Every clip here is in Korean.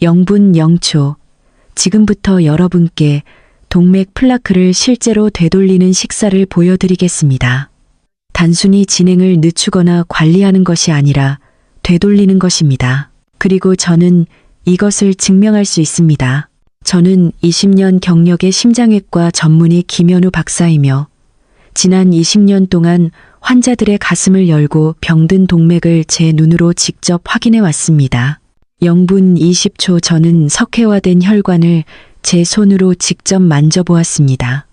0분 0초. 지금부터 여러분께 동맥 플라크를 실제로 되돌리는 식사를 보여드리겠습니다. 단순히 진행을 늦추거나 관리하는 것이 아니라 되돌리는 것입니다. 그리고 저는 이것을 증명할 수 있습니다. 저는 20년 경력의 심장외과 전문의 김현우 박사이며 지난 20년 동안 환자들의 가슴을 열고 병든 동맥을 제 눈으로 직접 확인해 왔습니다. 0분 20초 저는 석회화된 혈관을 제 손으로 직접 만져보았습니다.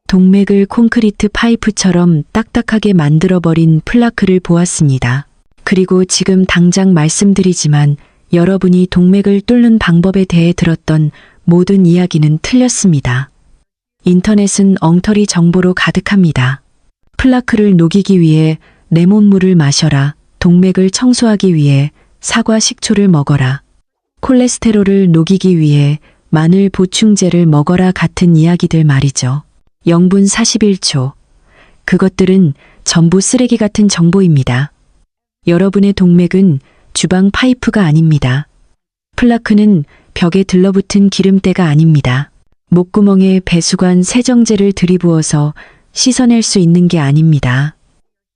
동맥을 콘크리트 파이프처럼 딱딱하게 만들어버린 플라크를 보았습니다. 그리고 지금 당장 말씀드리지만 여러분이 동맥을 뚫는 방법에 대해 들었던 모든 이야기는 틀렸습니다. 인터넷은 엉터리 정보로 가득합니다. 플라크를 녹이기 위해 레몬물을 마셔라. 동맥을 청소하기 위해 사과 식초를 먹어라. 콜레스테롤을 녹이기 위해 마늘 보충제를 먹어라 같은 이야기들 말이죠. 0분 41초. 그것들은 전부 쓰레기 같은 정보입니다. 여러분의 동맥은 주방 파이프가 아닙니다. 플라크는 벽에 들러붙은 기름때가 아닙니다. 목구멍에 배수관 세정제를 들이부어서 씻어낼 수 있는 게 아닙니다.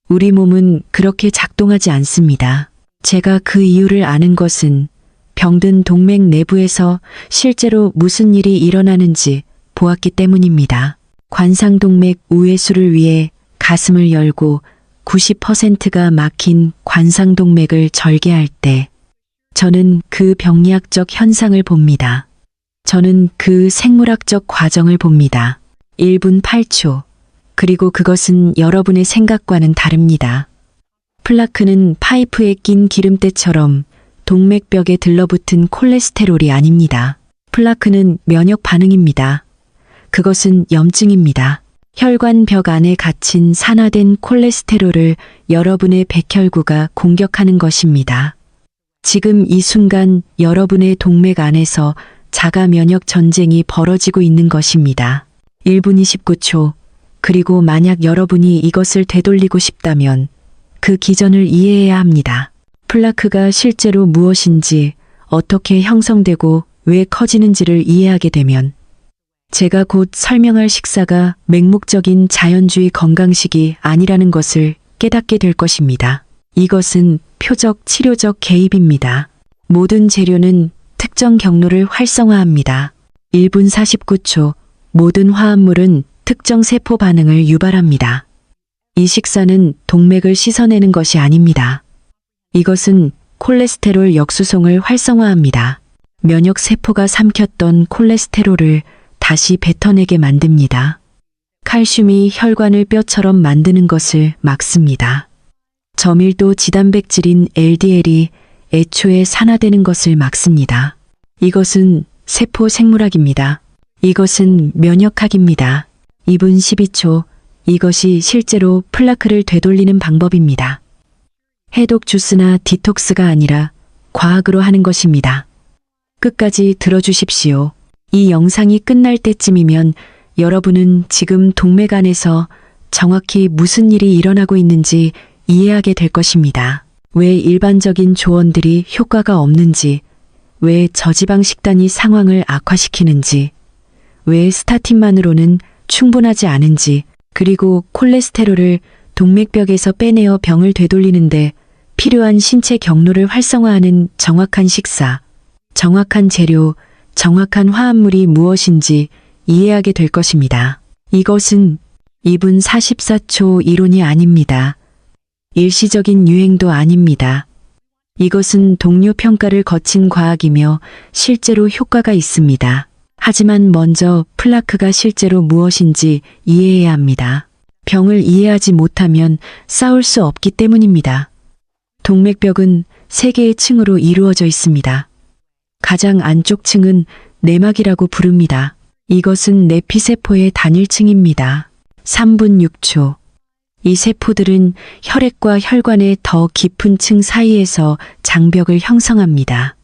우리 몸은 그렇게 작동하지 않습니다. 제가 그 이유를 아는 것은 병든 동맥 내부에서 실제로 무슨 일이 일어나는지 보았기 때문입니다. 관상동맥 우회수를 위해 가슴을 열고 90%가 막힌 관상동맥을 절개할 때 저는 그 병리학적 현상을 봅니다. 저는 그 생물학적 과정을 봅니다. 1분 8초. 그리고 그것은 여러분의 생각과는 다릅니다. 플라크는 파이프에 낀 기름때처럼 동맥벽에 들러붙은 콜레스테롤이 아닙니다. 플라크는 면역 반응입니다. 그것은 염증입니다. 혈관벽 안에 갇힌 산화된 콜레스테롤을 여러분의 백혈구가 공격하는 것입니다. 지금 이 순간 여러분의 동맥 안에서 자가 면역 전쟁이 벌어지고 있는 것입니다. 1분 29초. 그리고 만약 여러분이 이것을 되돌리고 싶다면 그 기전을 이해해야 합니다. 플라크가 실제로 무엇인지, 어떻게 형성되고 왜 커지는지를 이해하게 되면 제가 곧 설명할 식사가 맹목적인 자연주의 건강식이 아니라는 것을 깨닫게 될 것입니다. 이것은 표적 치료적 개입입니다. 모든 재료는 특정 경로를 활성화합니다. 1분 49초. 모든 화합물은 특정 세포 반응을 유발합니다. 이 식사는 동맥을 씻어내는 것이 아닙니다. 이것은 콜레스테롤 역수송을 활성화합니다. 면역 세포가 삼켰던 콜레스테롤을 다시 뱉어내게 만듭니다. 칼슘이 혈관을 뼈처럼 만드는 것을 막습니다. 저밀도 지단백질인 LDL이 애초에 산화되는 것을 막습니다. 이것은 세포 생물학입니다. 이것은 면역학입니다. 2분 12초. 이것이 실제로 플라크를 되돌리는 방법입니다. 해독 주스나 디톡스가 아니라 과학으로 하는 것입니다. 끝까지 들어주십시오. 이 영상이 끝날 때쯤이면 여러분은 지금 동맥 안에서 정확히 무슨 일이 일어나고 있는지 이해하게 될 것입니다. 왜 일반적인 조언들이 효과가 없는지, 왜 저지방 식단이 상황을 악화시키는지, 왜 스타틴만으로는 충분하지 않은지, 그리고 콜레스테롤을 동맥벽에서 빼내어 병을 되돌리는데 필요한 신체 경로를 활성화하는 정확한 식사, 정확한 재료, 정확한 화합물이 무엇인지 이해하게 될 것입니다. 이것은 2분 44초 이론이 아닙니다. 일시적인 유행도 아닙니다. 이것은 동료 평가를 거친 과학이며 실제로 효과가 있습니다. 하지만 먼저 플라크가 실제로 무엇인지 이해해야 합니다. 병을 이해하지 못하면 싸울 수 없기 때문입니다. 동맥벽은 3개의 층으로 이루어져 있습니다. 가장 안쪽 층은 내막이라고 부릅니다. 이것은 내피세포의 단일층입니다. 3분 6초. 이 세포들은 혈액과 혈관의 더 깊은 층 사이에서 장벽을 형성합니다.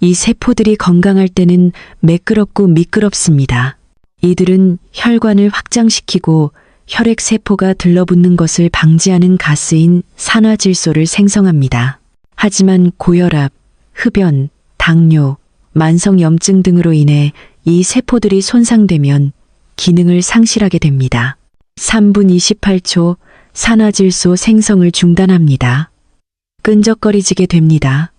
이 세포들이 건강할 때는 매끄럽고 미끄럽습니다. 이들은 혈관을 확장시키고 혈액세포가 들러붙는 것을 방지하는 가스인 산화질소를 생성합니다. 하지만 고혈압, 흡연, 당뇨, 만성염증 등으로 인해 이 세포들이 손상되면 기능을 상실하게 됩니다. 3분 28초 산화질소 생성을 중단합니다. 끈적거리지게 됩니다.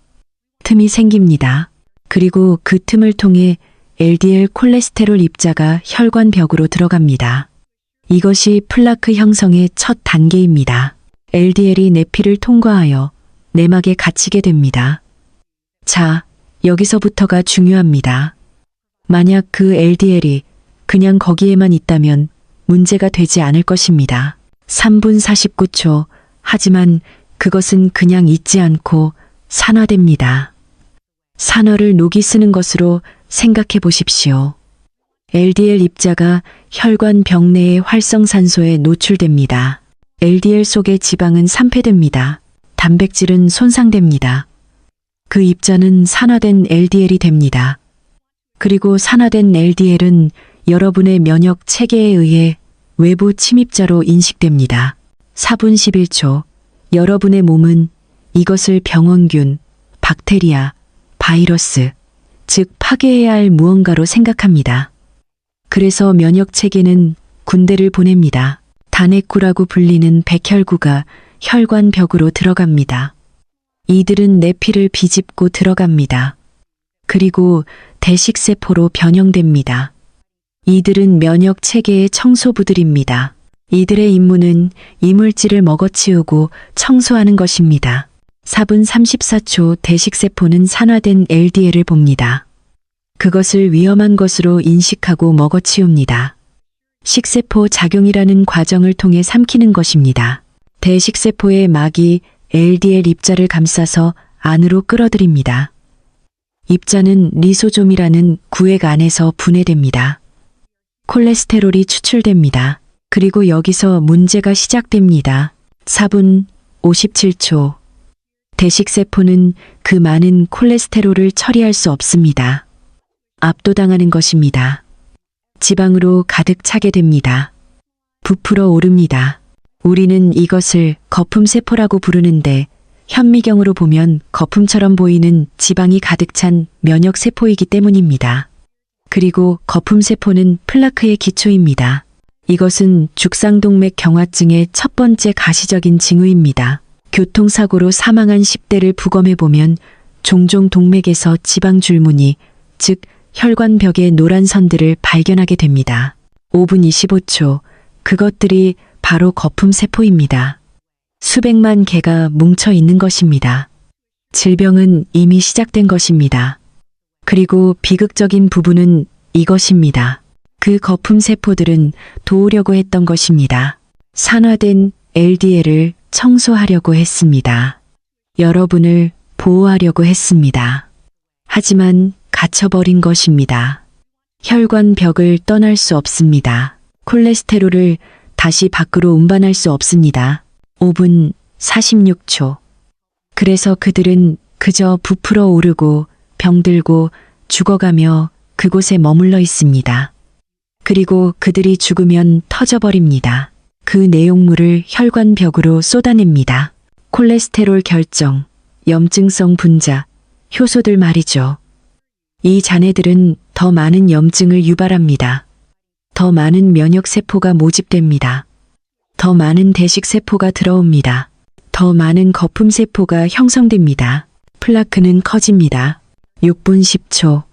틈이 생깁니다. 그리고 그 틈을 통해 LDL 콜레스테롤 입자가 혈관벽으로 들어갑니다. 이것이 플라크 형성의 첫 단계입니다. LDL이 내 피를 통과하여 내막에 갇히게 됩니다. 자, 여기서부터가 중요합니다. 만약 그 LDL이 그냥 거기에만 있다면 문제가 되지 않을 것입니다. 3분 49초. 하지만 그것은 그냥 있지 않고 산화됩니다. 산화를 녹이 쓰는 것으로 생각해 보십시오. LDL 입자가 혈관 벽 내의 활성산소에 노출됩니다. LDL 속의 지방은 산패됩니다. 단백질은 손상됩니다. 그 입자는 산화된 LDL이 됩니다. 그리고 산화된 LDL은 여러분의 면역 체계에 의해 외부 침입자로 인식됩니다. 4분 11초. 여러분의 몸은 이것을 병원균, 박테리아, 바이러스, 즉 파괴해야 할 무언가로 생각합니다. 그래서 면역 체계는 군대를 보냅니다. 단핵구라고 불리는 백혈구가 혈관벽으로 들어갑니다. 이들은 내 피를 비집고 들어갑니다. 그리고 대식세포로 변형됩니다. 이들은 면역 체계의 청소부들입니다. 이들의 임무는 이물질을 먹어치우고 청소하는 것입니다. 4분 34초 대식세포는 산화된 LDL을 봅니다. 그것을 위험한 것으로 인식하고 먹어치웁니다. 식세포 작용이라는 과정을 통해 삼키는 것입니다. 대식세포의 막이 LDL 입자를 감싸서 안으로 끌어들입니다. 입자는 리소좀이라는 구획 안에서 분해됩니다. 콜레스테롤이 추출됩니다. 그리고 여기서 문제가 시작됩니다. 4분 57초. 대식세포는 그 많은 콜레스테롤을 처리할 수 없습니다. 압도당하는 것입니다. 지방으로 가득 차게 됩니다. 부풀어 오릅니다. 우리는 이것을 거품세포라고 부르는데 현미경으로 보면 거품처럼 보이는 지방이 가득 찬 면역세포이기 때문입니다. 그리고 거품세포는 플라크의 기초입니다. 이것은 죽상동맥 경화증의 첫 번째 가시적인 징후입니다. 교통사고로 사망한 10대를 부검해보면 종종 동맥에서 지방줄무늬, 즉 혈관벽의 노란 선들을 발견하게 됩니다. 5분 25초. 그것들이 바로 거품세포입니다. 수백만 개가 뭉쳐 있는 것입니다. 질병은 이미 시작된 것입니다. 그리고 비극적인 부분은 이것입니다. 그 거품세포들은 도우려고 했던 것입니다. 산화된 LDL을 청소하려고 했습니다. 여러분을 보호하려고 했습니다. 하지만 갇혀버린 것입니다. 혈관벽을 떠날 수 없습니다. 콜레스테롤을 다시 밖으로 운반할 수 없습니다. 5분 46초. 그래서 그들은 그저 부풀어 오르고 병들고 죽어가며 그곳에 머물러 있습니다. 그리고 그들이 죽으면 터져버립니다. 그 내용물을 혈관벽으로 쏟아냅니다. 콜레스테롤 결정, 염증성 분자, 효소들 말이죠. 이 잔해들은 더 많은 염증을 유발합니다. 더 많은 면역세포가 모집됩니다. 더 많은 대식세포가 들어옵니다. 더 많은 거품세포가 형성됩니다. 플라크는 커집니다. 6분 10초.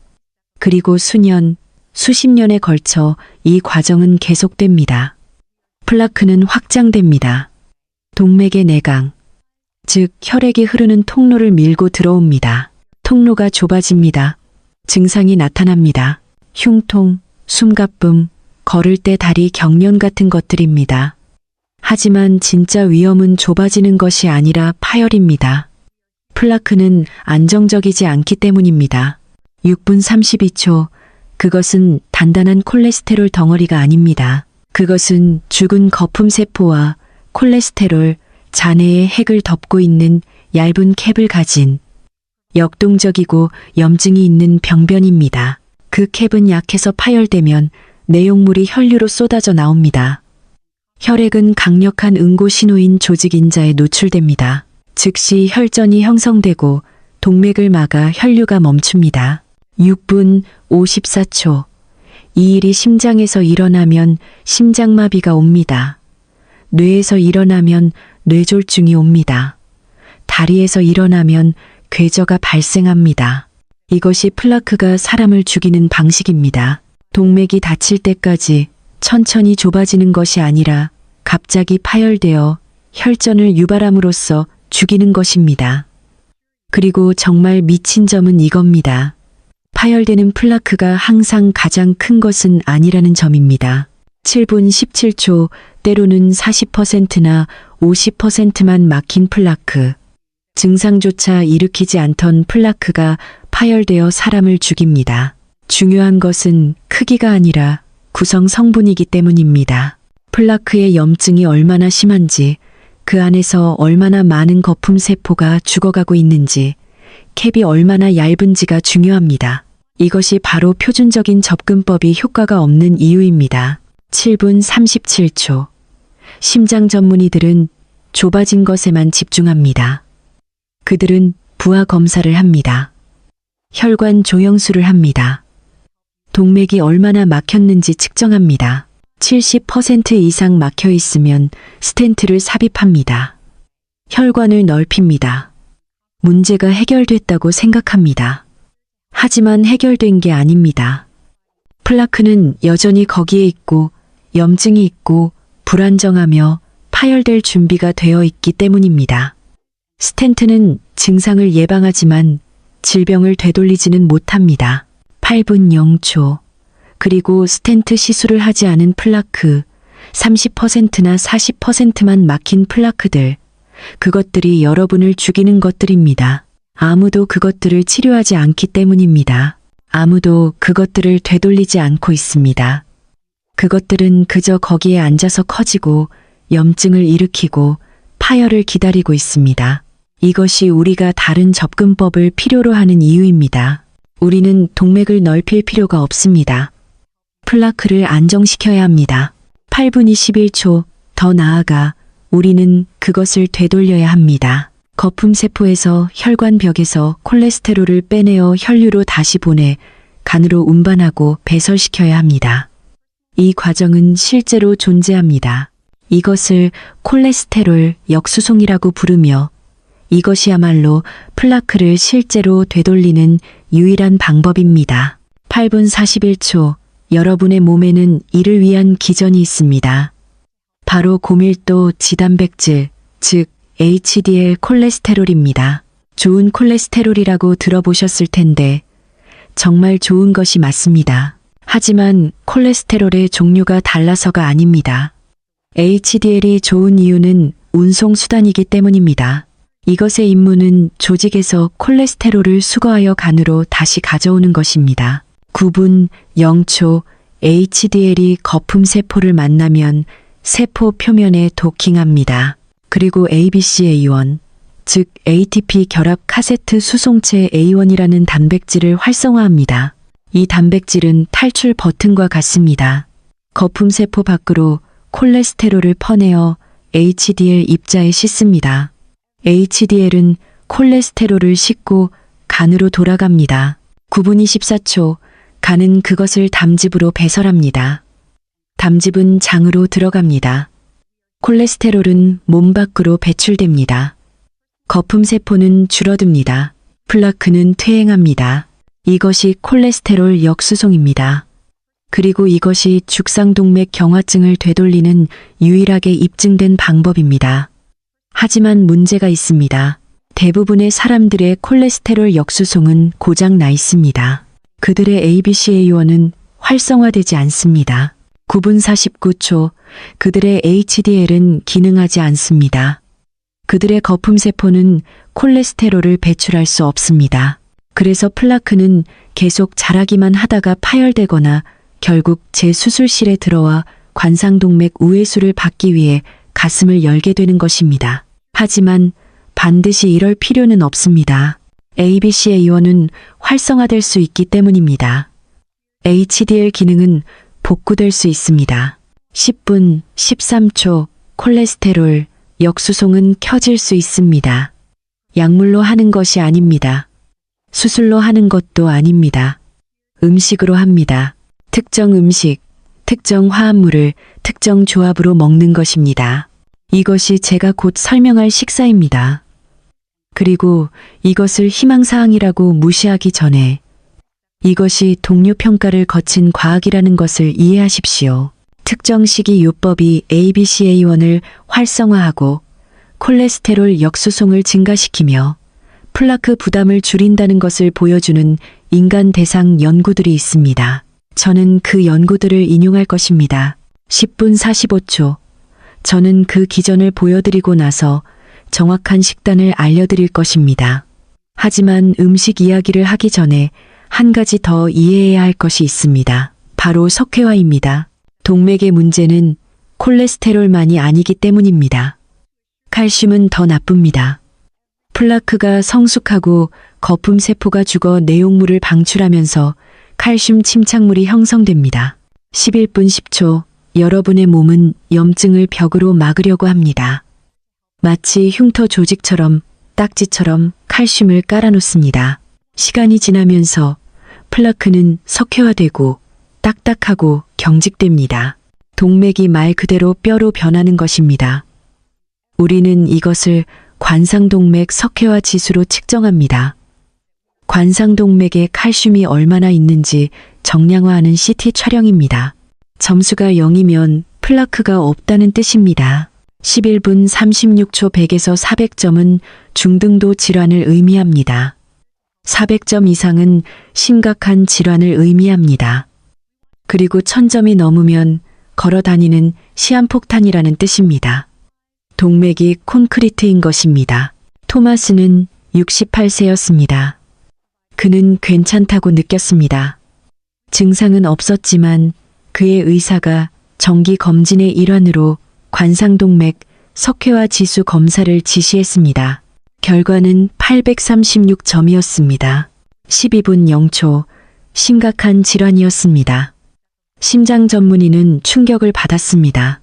그리고 수년, 수십 년에 걸쳐 이 과정은 계속됩니다. 플라크는 확장됩니다. 동맥의 내강, 즉 혈액이 흐르는 통로를 밀고 들어옵니다. 통로가 좁아집니다. 증상이 나타납니다. 흉통, 숨가쁨, 걸을 때 다리 경련 같은 것들입니다. 하지만 진짜 위험은 좁아지는 것이 아니라 파열입니다. 플라크는 안정적이지 않기 때문입니다. 6분 32초. 그것은 단단한 콜레스테롤 덩어리가 아닙니다. 그것은 죽은 거품세포와 콜레스테롤, 잔해의 핵을 덮고 있는 얇은 캡을 가진 역동적이고 염증이 있는 병변입니다. 그 캡은 약해서 파열되면 내용물이 혈류로 쏟아져 나옵니다. 혈액은 강력한 응고 신호인 조직인자에 노출됩니다. 즉시 혈전이 형성되고 동맥을 막아 혈류가 멈춥니다. 6분 54초. 이 일이 심장에서 일어나면 심장마비가 옵니다. 뇌에서 일어나면 뇌졸중이 옵니다. 다리에서 일어나면 궤저가 발생합니다. 이것이 플라크가 사람을 죽이는 방식입니다. 동맥이 닫힐 때까지 천천히 좁아지는 것이 아니라 갑자기 파열되어 혈전을 유발함으로써 죽이는 것입니다. 그리고 정말 미친 점은 이겁니다. 파열되는 플라크가 항상 가장 큰 것은 아니라는 점입니다. 7분 17초, 때로는 40%나 50%만 막힌 플라크. 증상조차 일으키지 않던 플라크가 파열되어 사람을 죽입니다. 중요한 것은 크기가 아니라 구성 성분이기 때문입니다. 플라크의 염증이 얼마나 심한지, 그 안에서 얼마나 많은 거품 세포가 죽어가고 있는지, 캡이 얼마나 얇은지가 중요합니다. 이것이 바로 표준적인 접근법이 효과가 없는 이유입니다. 7분 37초. 심장 전문의들은 좁아진 것에만 집중합니다. 그들은 부하 검사를 합니다. 혈관 조영수를 합니다. 동맥이 얼마나 막혔는지 측정합니다. 70% 이상 막혀 있으면 스텐트를 삽입합니다. 혈관을 넓힙니다. 문제가 해결됐다고 생각합니다. 하지만 해결된 게 아닙니다. 플라크는 여전히 거기에 있고 염증이 있고 불안정하며 파열될 준비가 되어 있기 때문입니다. 스텐트는 증상을 예방하지만 질병을 되돌리지는 못합니다. 8분 0초. 그리고 스텐트 시술을 하지 않은 플라크, 30%나 40%만 막힌 플라크들, 그것들이 여러분을 죽이는 것들입니다. 아무도 그것들을 치료하지 않기 때문입니다. 아무도 그것들을 되돌리지 않고 있습니다. 그것들은 그저 거기에 앉아서 커지고 염증을 일으키고 파열을 기다리고 있습니다. 이것이 우리가 다른 접근법을 필요로 하는 이유입니다. 우리는 동맥을 넓힐 필요가 없습니다. 플라크를 안정시켜야 합니다. 8분 21초, 더 나아가 우리는 그것을 되돌려야 합니다. 거품세포에서 혈관벽에서 콜레스테롤을 빼내어 혈류로 다시 보내 간으로 운반하고 배설시켜야 합니다. 이 과정은 실제로 존재합니다. 이것을 콜레스테롤 역수송이라고 부르며 이것이야말로 플라크를 실제로 되돌리는 유일한 방법입니다. 8분 41초, 여러분의 몸에는 이를 위한 기전이 있습니다. 바로 고밀도 지단백질, 즉 HDL 콜레스테롤입니다. 좋은 콜레스테롤이라고 들어보셨을 텐데 정말 좋은 것이 맞습니다. 하지만 콜레스테롤의 종류가 달라서가 아닙니다. HDL이 좋은 이유는 운송수단이기 때문입니다. 이것의 임무는 조직에서 콜레스테롤을 수거하여 간으로 다시 가져오는 것입니다. 9분 0초, HDL이 거품세포를 만나면 세포 표면에 도킹합니다. 그리고 ABCA1, 즉 ATP 결합 카세트 수송체 A1이라는 단백질을 활성화합니다. 이 단백질은 탈출 버튼과 같습니다. 거품세포 밖으로 콜레스테롤을 퍼내어 HDL 입자에 싣습니다. HDL은 콜레스테롤을 싣고 간으로 돌아갑니다. 9분 24초, 간은 그것을 담즙으로 배설합니다. 담즙은 장으로 들어갑니다. 콜레스테롤은 몸 밖으로 배출됩니다. 거품세포는 줄어듭니다. 플라크는 퇴행합니다. 이것이 콜레스테롤 역수송입니다. 그리고 이것이 죽상동맥 경화증을 되돌리는 유일하게 입증된 방법입니다. 하지만 문제가 있습니다. 대부분의 사람들의 콜레스테롤 역수송은 고장 나 있습니다. 그들의 ABCA1은 활성화되지 않습니다. 9분 49초, 그들의 HDL은 기능하지 않습니다. 그들의 거품세포는 콜레스테롤을 배출할 수 없습니다. 그래서 플라크는 계속 자라기만 하다가 파열되거나 결국 재수술실에 들어와 관상동맥 우회수를 받기 위해 가슴을 열게 되는 것입니다. 하지만 반드시 이럴 필요는 없습니다. ABCA1은 활성화될 수 있기 때문입니다. HDL 기능은 복구될 수 있습니다. 10분 13초, 콜레스테롤 역수송은 켜질 수 있습니다. 약물로 하는 것이 아닙니다. 수술로 하는 것도 아닙니다. 음식으로 합니다. 특정 음식, 특정 화합물을 특정 조합으로 먹는 것입니다. 이것이 제가 곧 설명할 식사입니다. 그리고 이것을 희망사항이라고 무시하기 전에 이것이 동료 평가를 거친 과학이라는 것을 이해하십시오. 특정 시기 요법이 ABCA1을 활성화하고 콜레스테롤 역수송을 증가시키며 플라크 부담을 줄인다는 것을 보여주는 인간 대상 연구들이 있습니다. 저는 그 연구들을 인용할 것입니다. 10분 45초. 저는 그 기전을 보여드리고 나서 정확한 식단을 알려드릴 것입니다. 하지만 음식 이야기를 하기 전에 한 가지 더 이해해야 할 것이 있습니다. 바로 석회화입니다. 동맥의 문제는 콜레스테롤만이 아니기 때문입니다. 칼슘은 더 나쁩니다. 플라크가 성숙하고 거품 세포가 죽어 내용물을 방출하면서 칼슘 침착물이 형성됩니다. 11분 10초. 여러분의 몸은 염증을 벽으로 막으려고 합니다. 마치 흉터 조직처럼 딱지처럼 칼슘을 깔아놓습니다. 시간이 지나면서 플라크는 석회화되고 딱딱하고 경직됩니다. 동맥이 말 그대로 뼈로 변하는 것입니다. 우리는 이것을 관상동맥 석회화 지수로 측정합니다. 관상동맥에 칼슘이 얼마나 있는지 정량화하는 CT 촬영입니다. 점수가 0이면 플라크가 없다는 뜻입니다. 11분 36초 100에서 400점은 중등도 질환을 의미합니다. 400점 이상은 심각한 질환을 의미합니다. 그리고 1000점이 넘으면 걸어 다니는 시한폭탄이라는 뜻입니다. 동맥이 콘크리트인 것입니다. 토마스는 68세였습니다. 그는 괜찮다고 느꼈습니다. 증상은 없었지만 그의 의사가 정기 검진의 일환으로 관상동맥 석회화 지수 검사를 지시했습니다. 결과는 836점이었습니다. 12분 0초. 심각한 질환이었습니다. 심장 전문의는 충격을 받았습니다.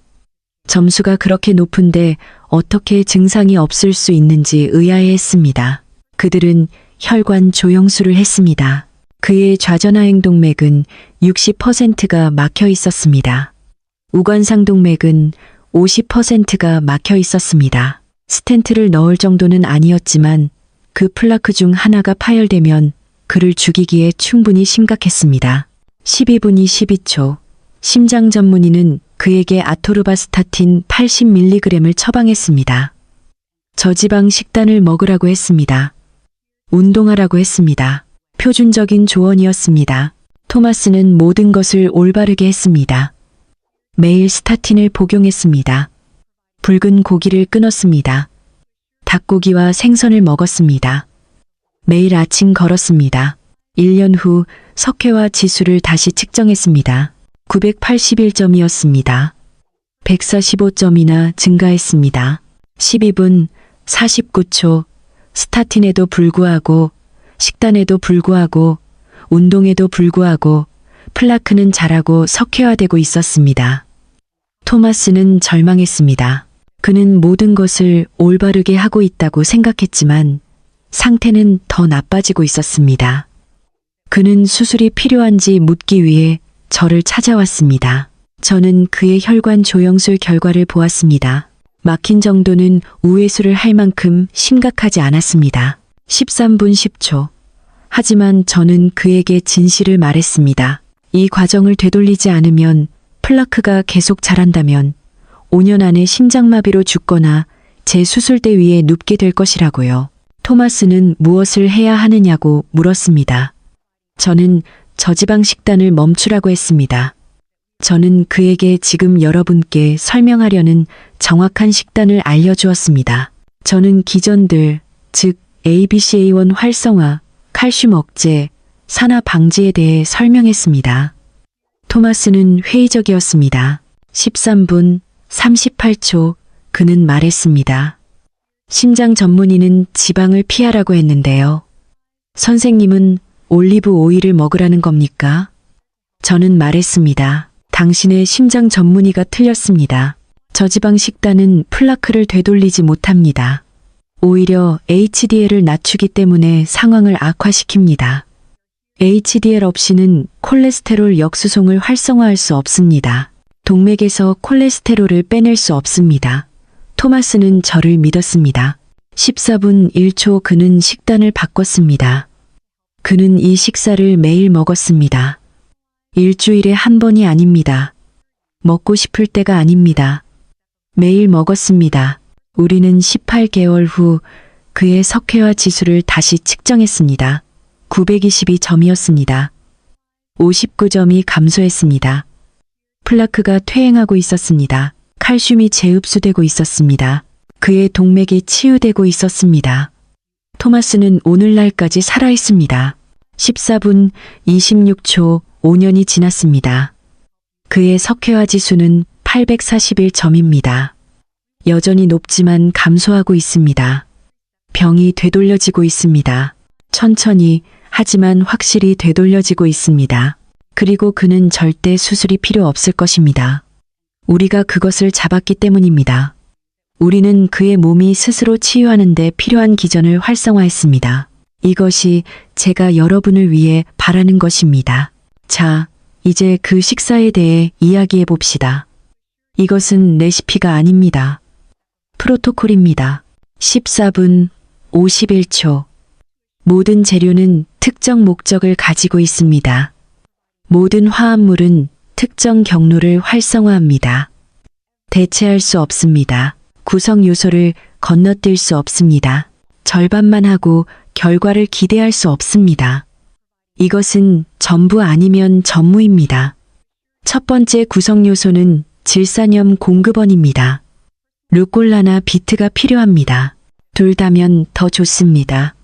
점수가 그렇게 높은데 어떻게 증상이 없을 수 있는지 의아해했습니다. 그들은 혈관 조영술을 했습니다. 그의 좌전하행동맥은 60%가 막혀 있었습니다. 우관상동맥은 50%가 막혀 있었습니다. 스텐트를 넣을 정도는 아니었지만 그 플라크 중 하나가 파열되면 그를 죽이기에 충분히 심각했습니다. 12분 22초. 심장 전문의는 그에게 아토르바스타틴 80mg을 처방했습니다. 저지방 식단을 먹으라고 했습니다. 운동하라고 했습니다. 표준적인 조언이었습니다. 토마스는 모든 것을 올바르게 했습니다. 매일 스타틴을 복용했습니다. 붉은 고기를 끊었습니다. 닭고기와 생선을 먹었습니다. 매일 아침 걸었습니다. 1년 후 석회화 지수를 다시 측정했습니다. 981점이었습니다. 145점이나 증가했습니다. 12분 49초. 스타틴에도 불구하고 식단에도 불구하고 운동에도 불구하고 플라크는 자라고 석회화되고 있었습니다. 토마스는 절망했습니다. 그는 모든 것을 올바르게 하고 있다고 생각했지만 상태는 더 나빠지고 있었습니다. 그는 수술이 필요한지 묻기 위해 저를 찾아왔습니다. 저는 그의 혈관 조영술 결과를 보았습니다. 막힌 정도는 우회수를 할 만큼 심각하지 않았습니다. 13분 10초. 하지만 저는 그에게 진실을 말했습니다. 이 과정을 되돌리지 않으면 플라크가 계속 자란다면 5년 안에 심장마비로 죽거나 제 수술대 위에 눕게 될 것이라고요. 토마스는 무엇을 해야 하느냐고 물었습니다. 저는 저지방 식단을 멈추라고 했습니다. 저는 그에게 지금 여러분께 설명하려는 정확한 식단을 알려주었습니다. 저는 기전들, 즉 ABCA1 활성화, 칼슘 억제, 산화 방지에 대해 설명했습니다. 토마스는 회의적이었습니다. 13분 38초. 그는 말했습니다. 심장 전문의는 지방을 피하라고 했는데요. 선생님은 올리브 오일을 먹으라는 겁니까? 저는 말했습니다. 당신의 심장 전문의가 틀렸습니다. 저지방 식단은 플라크를 되돌리지 못합니다. 오히려 HDL을 낮추기 때문에 상황을 악화시킵니다. HDL 없이는 콜레스테롤 역수송을 활성화할 수 없습니다. 동맥에서 콜레스테롤을 빼낼 수 없습니다. 토마스는 저를 믿었습니다. 14분 1초 그는 식단을 바꿨습니다. 그는 이 식사를 매일 먹었습니다. 일주일에 한 번이 아닙니다. 먹고 싶을 때가 아닙니다. 매일 먹었습니다. 우리는 18개월 후 그의 석회화 지수를 다시 측정했습니다. 922점이었습니다. 59점이 감소했습니다. 플라크가 퇴행하고 있었습니다. 칼슘이 재흡수되고 있었습니다. 그의 동맥이 치유되고 있었습니다. 토마스는 오늘날까지 살아있습니다. 14분 26초 5년이 지났습니다. 그의 석회화 지수는 841점입니다. 여전히 높지만 감소하고 있습니다. 병이 되돌려지고 있습니다. 천천히 하지만 확실히 되돌려지고 있습니다. 그리고 그는 절대 수술이 필요 없을 것입니다. 우리가 그것을 잡았기 때문입니다. 우리는 그의 몸이 스스로 치유하는 데 필요한 기전을 활성화했습니다. 이것이 제가 여러분을 위해 바라는 것입니다. 자, 이제 그 식사에 대해 이야기해 봅시다. 이것은 레시피가 아닙니다. 프로토콜입니다. 14분 51초. 모든 재료는 특정 목적을 가지고 있습니다. 모든 화합물은 특정 경로를 활성화합니다. 대체할 수 없습니다. 구성 요소를 건너뛸 수 없습니다. 절반만 하고 결과를 기대할 수 없습니다. 이것은 전부 아니면 전무입니다. 첫 번째 구성 요소는 질산염 공급원입니다. 루꼴라나 비트가 필요합니다. 둘 다면 더 좋습니다.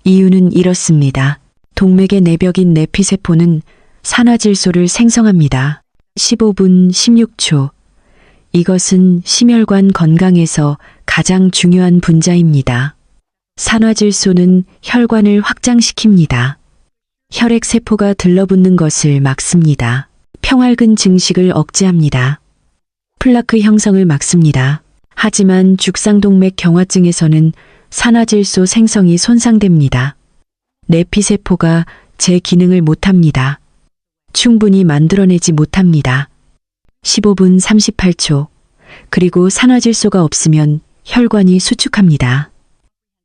이유는 이렇습니다. 동맥의 내벽인 내피세포는 산화질소를 생성합니다. 15분 16초. 이것은 심혈관 건강에서 가장 중요한 분자입니다. 산화질소는 혈관을 확장시킵니다. 혈액세포가 들러붙는 것을 막습니다. 평활근 증식을 억제합니다. 플라크 형성을 막습니다. 하지만 죽상동맥 경화증에서는 산화질소 생성이 손상됩니다. 내피세포가 제 기능을 못합니다. 충분히 만들어내지 못합니다. 15분 38초. 그리고 산화질소가 없으면 혈관이 수축합니다.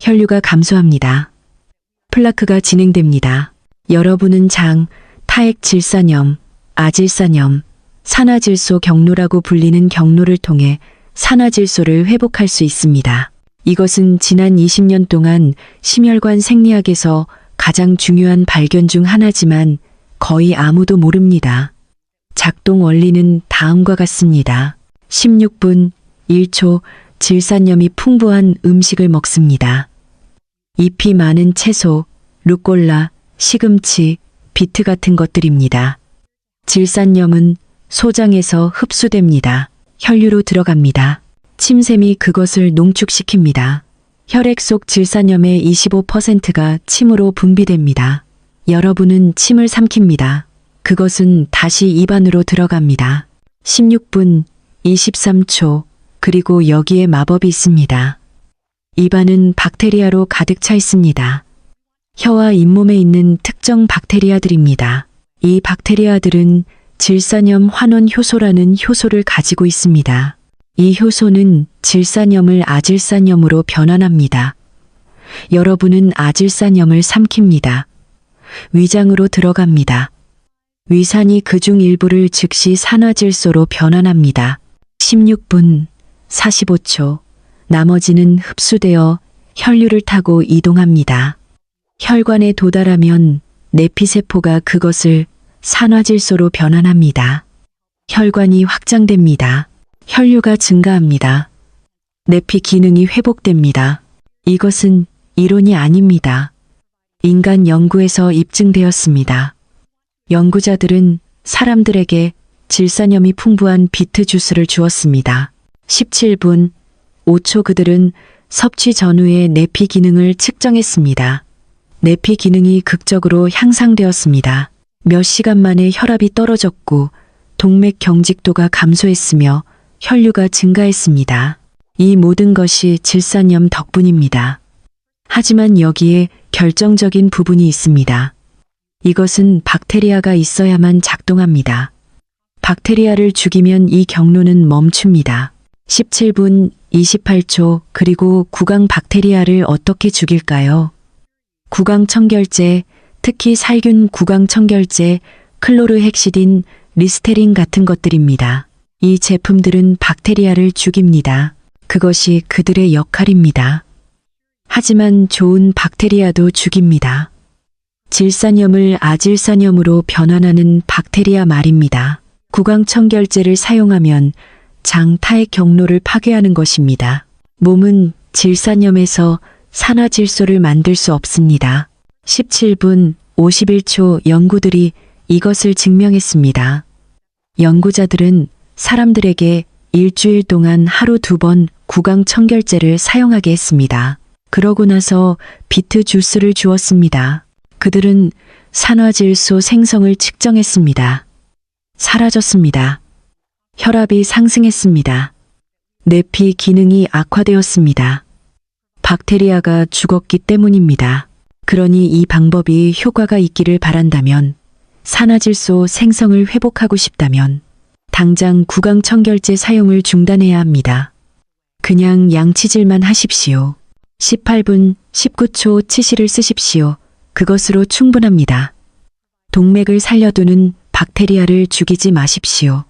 혈류가 감소합니다. 플라크가 진행됩니다. 여러분은 장, 타액질산염, 아질산염, 산화질소 경로라고 불리는 경로를 통해 산화질소를 회복할 수 있습니다. 이것은 지난 20년 동안 심혈관 생리학에서 가장 중요한 발견 중 하나지만 거의 아무도 모릅니다. 작동 원리는 다음과 같습니다. 16분 1초 질산염이 풍부한 음식을 먹습니다. 잎이 많은 채소, 루꼴라, 시금치, 비트 같은 것들입니다. 질산염은 소장에서 흡수됩니다. 혈류로 들어갑니다. 침샘이 그것을 농축시킵니다. 혈액 속 질산염의 25%가 침으로 분비됩니다. 여러분은 침을 삼킵니다. 그것은 다시 입안으로 들어갑니다. 16분 23초. 그리고 여기에 마법이 있습니다. 입안은 박테리아로 가득 차 있습니다. 혀와 잇몸에 있는 특정 박테리아들입니다. 이 박테리아들은 질산염 환원 효소라는 효소를 가지고 있습니다. 이 효소는 질산염을 아질산염으로 변환합니다. 여러분은 아질산염을 삼킵니다. 위장으로 들어갑니다. 위산이 그중 일부를 즉시 산화질소로 변환합니다. 16분 45초. 나머지는 흡수되어 혈류를 타고 이동합니다. 혈관에 도달하면 내피세포가 그것을 산화질소로 변환합니다. 혈관이 확장됩니다. 혈류가 증가합니다. 내피 기능이 회복됩니다. 이것은 이론이 아닙니다. 인간 연구에서 입증되었습니다. 연구자들은 사람들에게 질산염이 풍부한 비트 주스를 주었습니다. 17분 5초 그들은 섭취 전후의 내피 기능을 측정했습니다. 내피 기능이 극적으로 향상되었습니다. 몇 시간 만에 혈압이 떨어졌고 동맥 경직도가 감소했으며 혈류가 증가했습니다. 이 모든 것이 질산염 덕분입니다. 하지만 여기에 결정적인 부분이 있습니다. 이것은 박테리아가 있어야만 작동합니다. 박테리아를 죽이면 이 경로는 멈춥니다. 17분 28초 그리고 구강 박테리아를 어떻게 죽일까요? 구강 청결제, 특히 살균 구강 청결제, 클로르헥시딘, 리스테린 같은 것들입니다. 이 제품들은 박테리아를 죽입니다. 그것이 그들의 역할입니다. 하지만 좋은 박테리아도 죽입니다. 질산염을 아질산염으로 변환하는 박테리아 말입니다. 구강 청결제를 사용하면 장 타액 경로를 파괴하는 것입니다. 몸은 질산염에서 산화질소를 만들 수 없습니다. 17분 51초 연구들이 이것을 증명했습니다. 연구자들은 사람들에게 일주일 동안 하루 2번 구강 청결제를 사용하게 했습니다. 그러고 나서 비트 주스를 주었습니다. 그들은 산화질소 생성을 측정했습니다. 사라졌습니다. 혈압이 상승했습니다. 내피 기능이 악화되었습니다. 박테리아가 죽었기 때문입니다. 그러니 이 방법이 효과가 있기를 바란다면, 산화질소 생성을 회복하고 싶다면 당장 구강 청결제 사용을 중단해야 합니다. 그냥 양치질만 하십시오. 18분 19초 치실을 쓰십시오. 그것으로 충분합니다. 동맥을 살려두는 박테리아를 죽이지 마십시오.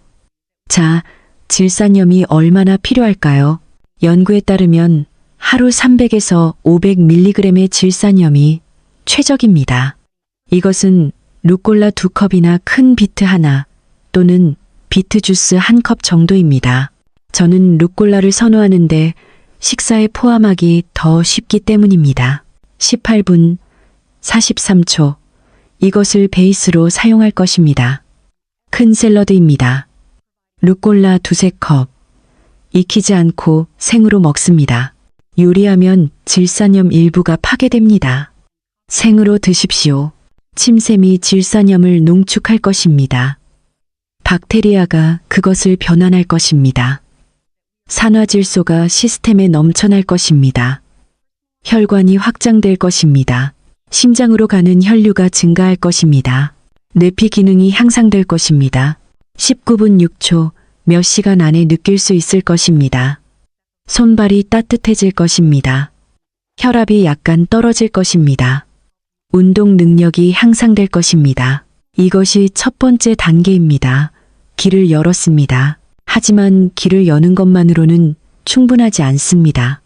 자, 질산염이 얼마나 필요할까요? 연구에 따르면 하루 300에서 500mg의 질산염이 최적입니다. 이것은 루꼴라 2컵이나 큰 비트 하나 또는 비트 주스 1컵 정도입니다. 저는 루꼴라를 선호하는데 식사에 포함하기 더 쉽기 때문입니다. 18분 43초. 이것을 베이스로 사용할 것입니다. 큰 샐러드입니다. 루꼴라 2-3컵. 익히지 않고 생으로 먹습니다. 요리하면 질산염 일부가 파괴됩니다. 생으로 드십시오. 침샘이 질산염을 농축할 것입니다. 박테리아가 그것을 변환할 것입니다. 산화질소가 시스템에 넘쳐날 것입니다. 혈관이 확장될 것입니다. 심장으로 가는 혈류가 증가할 것입니다. 뇌피 기능이 향상될 것입니다. 19분 6초, 몇 시간 안에 느낄 수 있을 것입니다. 손발이 따뜻해질 것입니다. 혈압이 약간 떨어질 것입니다. 운동 능력이 향상될 것입니다. 이것이 첫 번째 단계입니다. 길을 열었습니다. 하지만 길을 여는 것만으로는 충분하지 않습니다.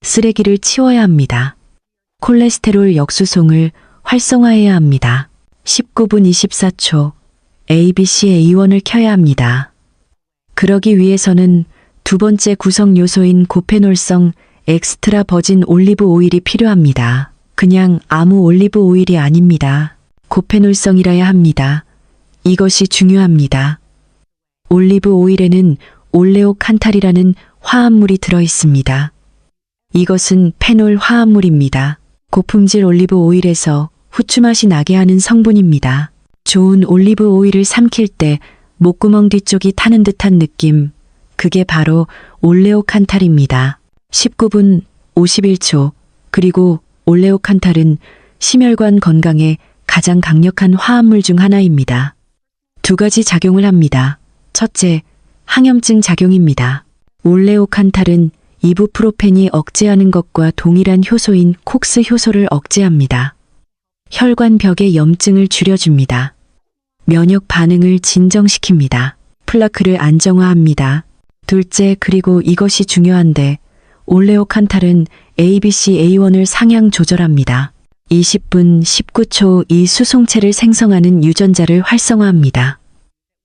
쓰레기를 치워야 합니다. 콜레스테롤 역수송을 활성화해야 합니다. 19분 24초, ABCA1을 켜야 합니다. 그러기 위해서는 두 번째 구성 요소인 고페놀성 엑스트라 버진 올리브 오일이 필요합니다. 그냥 아무 올리브 오일이 아닙니다. 고페놀성이라야 합니다. 이것이 중요합니다. 올리브 오일에는 올레오칸탈이라는 화합물이 들어 있습니다. 이것은 페놀 화합물입니다. 고품질 올리브 오일에서 후추 맛이 나게 하는 성분입니다. 좋은 올리브 오일을 삼킬 때 목구멍 뒤쪽이 타는 듯한 느낌, 그게 바로 올레오칸탈입니다. 19분 51초. 그리고 올레오칸탈은 심혈관 건강에 가장 강력한 화합물 중 하나입니다. 두 가지 작용을 합니다. 첫째, 항염증 작용입니다. 올레오칸탈은 이부프로펜이 억제하는 것과 동일한 효소인 콕스 효소를 억제합니다. 혈관벽의 염증을 줄여줍니다. 면역 반응을 진정시킵니다. 플라크를 안정화합니다. 둘째, 그리고 이것이 중요한데 올레오칸탈은 ABCA1을 상향 조절합니다. 20분 19초 이 수송체를 생성하는 유전자를 활성화합니다.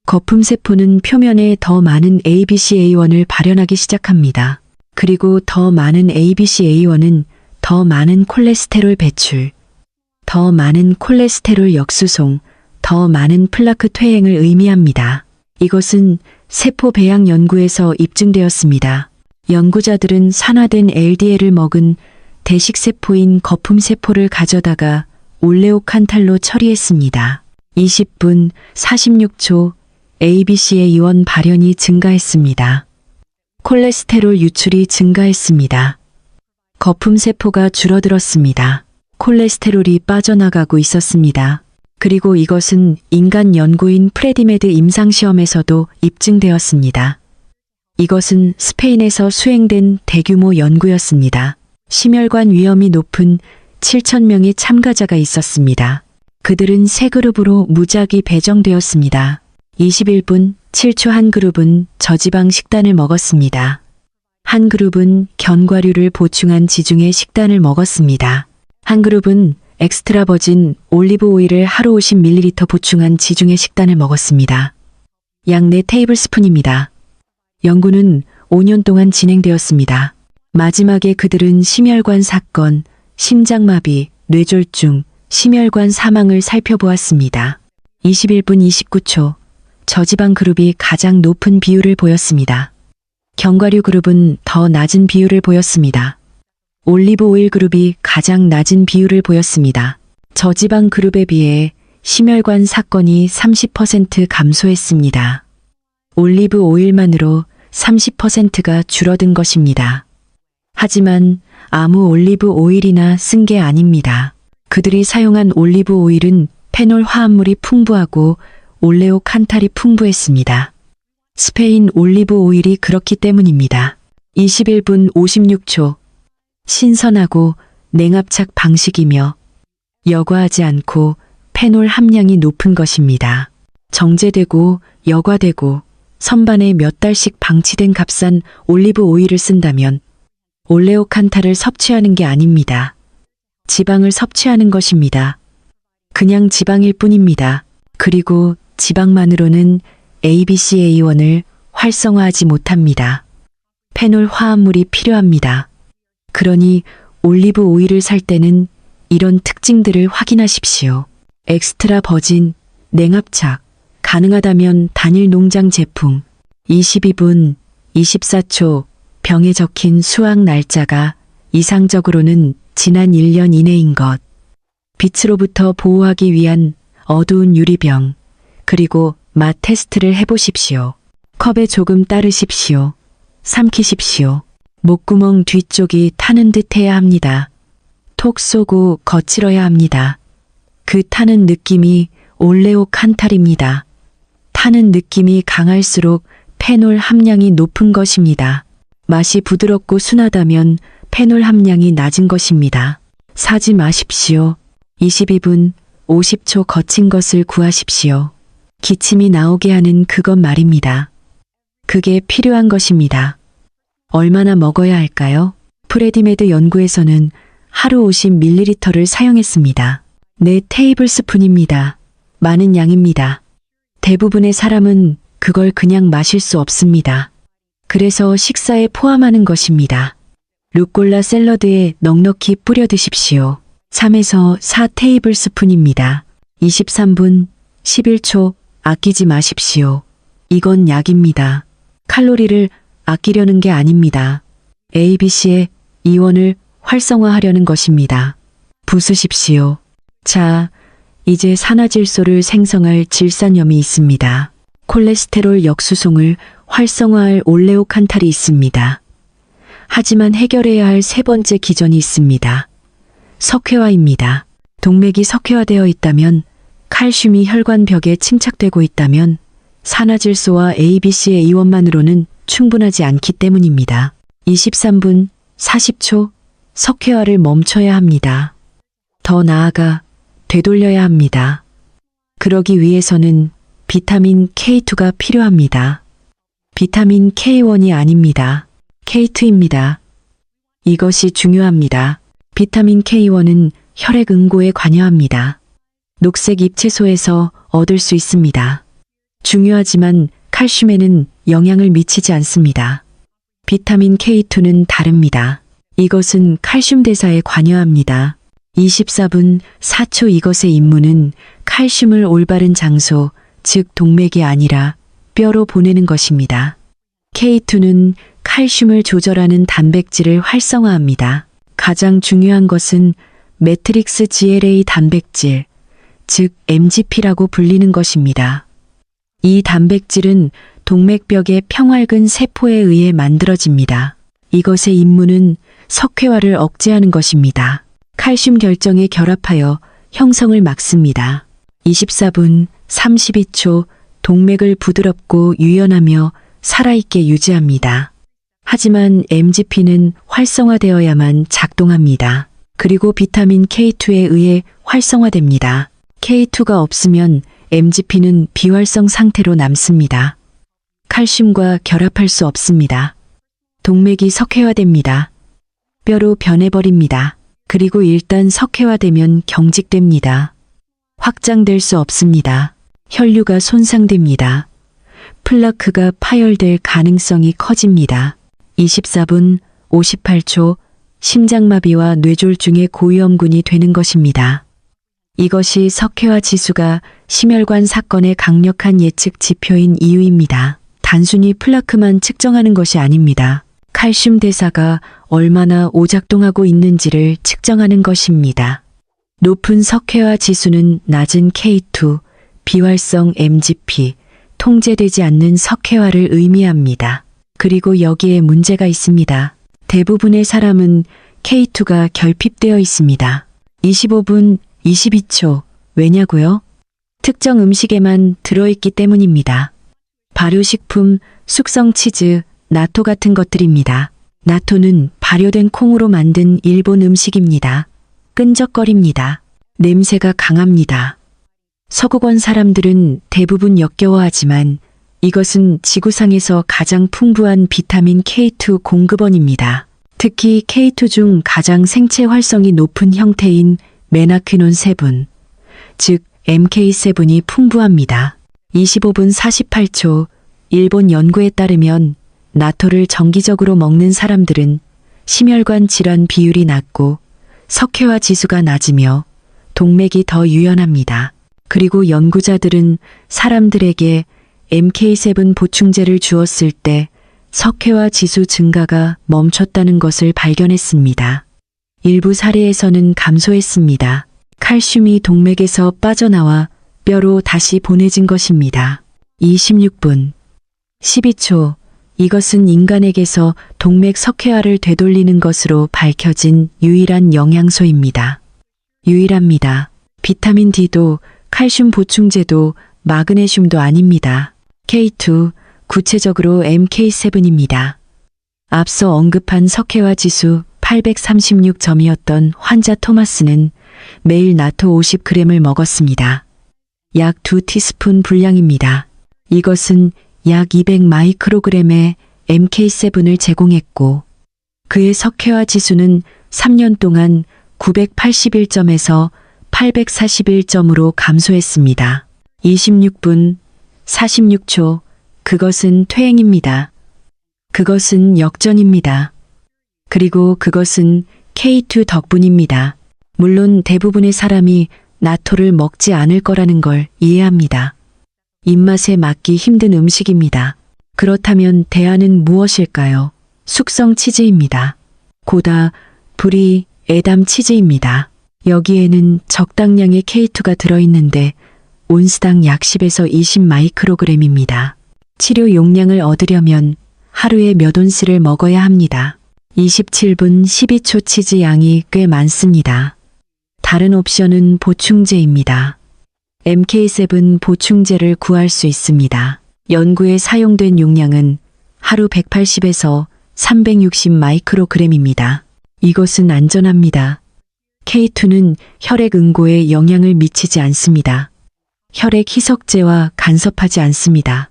거품세포는 표면에 더 많은 ABCA1을 발현하기 시작합니다. 그리고 더 많은 ABCA1은 더 많은 콜레스테롤 배출, 더 많은 콜레스테롤 역수송, 더 많은 플라크 퇴행을 의미합니다. 이것은 세포 배양 연구에서 입증되었습니다. 연구자들은 산화된 LDL을 먹은 대식세포인 거품세포를 가져다가 올레오칸탈로 처리했습니다. 20분 46초 ABCA1 발현이 증가했습니다. 콜레스테롤 유출이 증가했습니다. 거품세포가 줄어들었습니다. 콜레스테롤이 빠져나가고 있었습니다. 그리고 이것은 인간 연구인 프레디메드 임상시험에서도 입증되었습니다. 이것은 스페인에서 수행된 대규모 연구였습니다. 심혈관 위험이 높은 7,000명의 참가자가 있었습니다. 그들은 세 그룹으로 무작위 배정되었습니다. 21분 7초 한 그룹은 저지방 식단을 먹었습니다. 한 그룹은 견과류를 보충한 지중해 식단을 먹었습니다. 한 그룹은 엑스트라 버진 올리브 오일을 하루 50ml 보충한 지중해 식단을 먹었습니다. 약 4테이블스푼입니다. 연구는 5년 동안 진행되었습니다. 마지막에 그들은 심혈관 사건, 심장마비, 뇌졸중, 심혈관 사망을 살펴보았습니다. 21분 29초, 저지방 그룹이 가장 높은 비율을 보였습니다. 견과류 그룹은 더 낮은 비율을 보였습니다. 올리브 오일 그룹이 가장 낮은 비율을 보였습니다. 저지방 그룹에 비해 심혈관 사건이 30% 감소했습니다. 올리브 오일만으로 30%가 줄어든 것입니다. 하지만 아무 올리브 오일이나 쓴 게 아닙니다. 그들이 사용한 올리브 오일은 페놀 화합물이 풍부하고 올레오 칸탈이 풍부했습니다. 스페인 올리브 오일이 그렇기 때문입니다. 21분 56초. 신선하고 냉압착 방식이며 여과하지 않고 페놀 함량이 높은 것입니다. 정제되고 여과되고 선반에 몇 달씩 방치된 값싼 올리브 오일을 쓴다면 올레오 칸탈을 섭취하는 게 아닙니다. 지방을 섭취하는 것입니다. 그냥 지방일 뿐입니다. 그리고 지방만으로는 ABCA1을 활성화하지 못합니다. 페놀 화합물이 필요합니다. 그러니 올리브 오일을 살 때는 이런 특징들을 확인하십시오. 엑스트라 버진, 냉압착, 가능하다면 단일 농장 제품. 22분 24초 병에 적힌 수확 날짜가 이상적으로는 지난 1년 이내인 것. 빛으로부터 보호하기 위한 어두운 유리병, 그리고 맛 테스트를 해보십시오. 컵에 조금 따르십시오. 삼키십시오. 목구멍 뒤쪽이 타는 듯 해야 합니다. 톡 쏘고 거칠어야 합니다. 그 타는 느낌이 올레오 칸탈입니다. 타는 느낌이 강할수록 페놀 함량이 높은 것입니다. 맛이 부드럽고 순하다면 페놀 함량이 낮은 것입니다. 사지 마십시오. 22분 50초 거친 것을 구하십시오. 기침이 나오게 하는 그것 말입니다. 그게 필요한 것입니다. 얼마나 먹어야 할까요? 프레디메드 연구에서는 하루 50ml를 사용했습니다. 4테이블스푼입니다. 많은 양입니다. 대부분의 사람은 그걸 그냥 마실 수 없습니다. 그래서 식사에 포함하는 것입니다. 루꼴라 샐러드에 넉넉히 뿌려 드십시오. 3에서 4테이블스푼입니다. 23분 11초 아끼지 마십시오. 이건 약입니다. 칼로리를 아끼려는 게 아닙니다. ABC의 이원을 활성화하려는 것입니다. 부수십시오. 자, 이제 산화질소를 생성할 질산염이 있습니다. 콜레스테롤 역수송을 활성화할 올레오 칸탈이 있습니다. 하지만 해결해야 할 세 번째 기전이 있습니다. 석회화입니다. 동맥이 석회화되어 있다면, 칼슘이 혈관벽에 침착되고 있다면 산화질소와 ABC의 이원만으로는 충분하지 않기 때문입니다. 23분 40초 석회화를 멈춰야 합니다. 더 나아가 되돌려야 합니다. 그러기 위해서는 비타민 K2가 필요합니다. 비타민 K1이 아닙니다. K2입니다. 이것이 중요합니다. 비타민 K1은 혈액 응고에 관여합니다. 녹색 잎채소에서 얻을 수 있습니다. 중요하지만 칼슘에는 영향을 미치지 않습니다. 비타민 K2는 다릅니다. 이것은 칼슘 대사에 관여합니다. 24분 4초 이것의 임무는 칼슘을 올바른 장소, 즉 동맥이 아니라 뼈로 보내는 것입니다. K2는 칼슘을 조절하는 단백질을 활성화합니다. 가장 중요한 것은 매트릭스 GLA 단백질, 즉 MGP라고 불리는 것입니다. 이 단백질은 동맥벽의 평활근 세포에 의해 만들어집니다. 이것의 임무는 석회화를 억제하는 것입니다. 칼슘 결정에 결합하여 형성을 막습니다. 24분 32초 동맥을 부드럽고 유연하며 살아있게 유지합니다. 하지만 MGP는 활성화되어야만 작동합니다. 그리고 비타민 K2에 의해 활성화됩니다. K2가 없으면 MGP는 비활성 상태로 남습니다. 칼슘과 결합할 수 없습니다. 동맥이 석회화됩니다. 뼈로 변해버립니다. 그리고 일단 석회화되면 경직됩니다. 확장될 수 없습니다. 혈류가 손상됩니다. 플라크가 파열될 가능성이 커집니다. 24분 58초 심장마비와 뇌졸중의 고위험군이 되는 것입니다. 이것이 석회화 지수가 심혈관 사건의 강력한 예측 지표인 이유입니다. 단순히 플라크만 측정하는 것이 아닙니다. 칼슘 대사가 얼마나 오작동하고 있는지를 측정하는 것입니다. 높은 석회화 지수는 낮은 K2, 비활성 MGP, 통제되지 않는 석회화를 의미합니다. 그리고 여기에 문제가 있습니다. 대부분의 사람은 K2가 결핍되어 있습니다. 25분 22초. 왜냐고요? 특정 음식에만 들어있기 때문입니다. 발효식품, 숙성 치즈, 나토 같은 것들입니다. 나토는 발효된 콩으로 만든 일본 음식입니다. 끈적거립니다. 냄새가 강합니다. 서구권 사람들은 대부분 역겨워하지만 이것은 지구상에서 가장 풍부한 비타민 K2 공급원입니다. 특히 K2 중 가장 생체 활성이 높은 형태인 메나퀴논 세분, 즉 MK7이 풍부합니다. 25분 48초 일본 연구에 따르면 나토를 정기적으로 먹는 사람들은 심혈관 질환 비율이 낮고 석회화 지수가 낮으며 동맥이 더 유연합니다. 그리고 연구자들은 사람들에게 MK7 보충제를 주었을 때 석회화 지수 증가가 멈췄다는 것을 발견했습니다. 일부 사례에서는 감소했습니다. 칼슘이 동맥에서 빠져나와 뼈로 다시 보내진 것입니다. 26분 12초 이것은 인간에게서 동맥 석회화를 되돌리는 것으로 밝혀진 유일한 영양소입니다. 유일합니다. 비타민 D도 칼슘 보충제도 마그네슘도 아닙니다. K2, 구체적으로 MK7입니다. 앞서 언급한 석회화 지수 836점이었던 환자 토마스는 매일 나토 50g을 먹었습니다. 약 2티스푼 분량입니다. 이것은 약 200마이크로그램의 MK7을 제공했고 그의 석회화 지수는 3년 동안 981점에서 841점으로 감소했습니다. 26분 46초 그것은 퇴행입니다. 그것은 역전입니다. 그리고 그것은 K2 덕분입니다. 물론 대부분의 사람이 나토를 먹지 않을 거라는 걸 이해합니다. 입맛에 맞기 힘든 음식입니다. 그렇다면 대안은 무엇일까요? 숙성 치즈입니다. 고다, 브리, 에담 치즈입니다. 여기에는 적당량의 K2가 들어있는데 온스당 약 10에서 20 마이크로그램입니다. 치료 용량을 얻으려면 하루에 몇 온스를 먹어야 합니다. 27분 12초 치즈 양이 꽤 많습니다. 다른 옵션은 보충제입니다. MK7 보충제를 구할 수 있습니다. 연구에 사용된 용량은 하루 180에서 360 마이크로그램입니다. 이것은 안전합니다. K2는 혈액 응고에 영향을 미치지 않습니다. 혈액 희석제와 간섭하지 않습니다.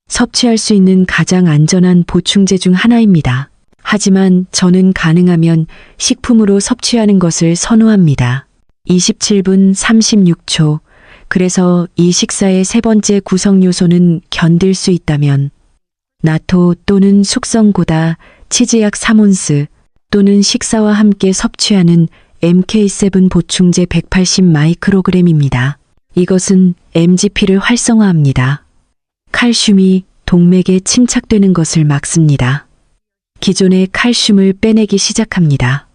섭취할 수 있는 가장 안전한 보충제 중 하나입니다. 하지만 저는 가능하면 식품으로 섭취하는 것을 선호합니다. 27분 36초. 그래서 이 식사의 세 번째 구성 요소는 견딜 수 있다면 나토 또는 숙성고다, 치즈약 3온스 또는 식사와 함께 섭취하는 MK7 보충제 180 마이크로그램입니다. 이것은 MGP를 활성화합니다. 칼슘이 동맥에 침착되는 것을 막습니다. 기존의 칼슘을 빼내기 시작합니다.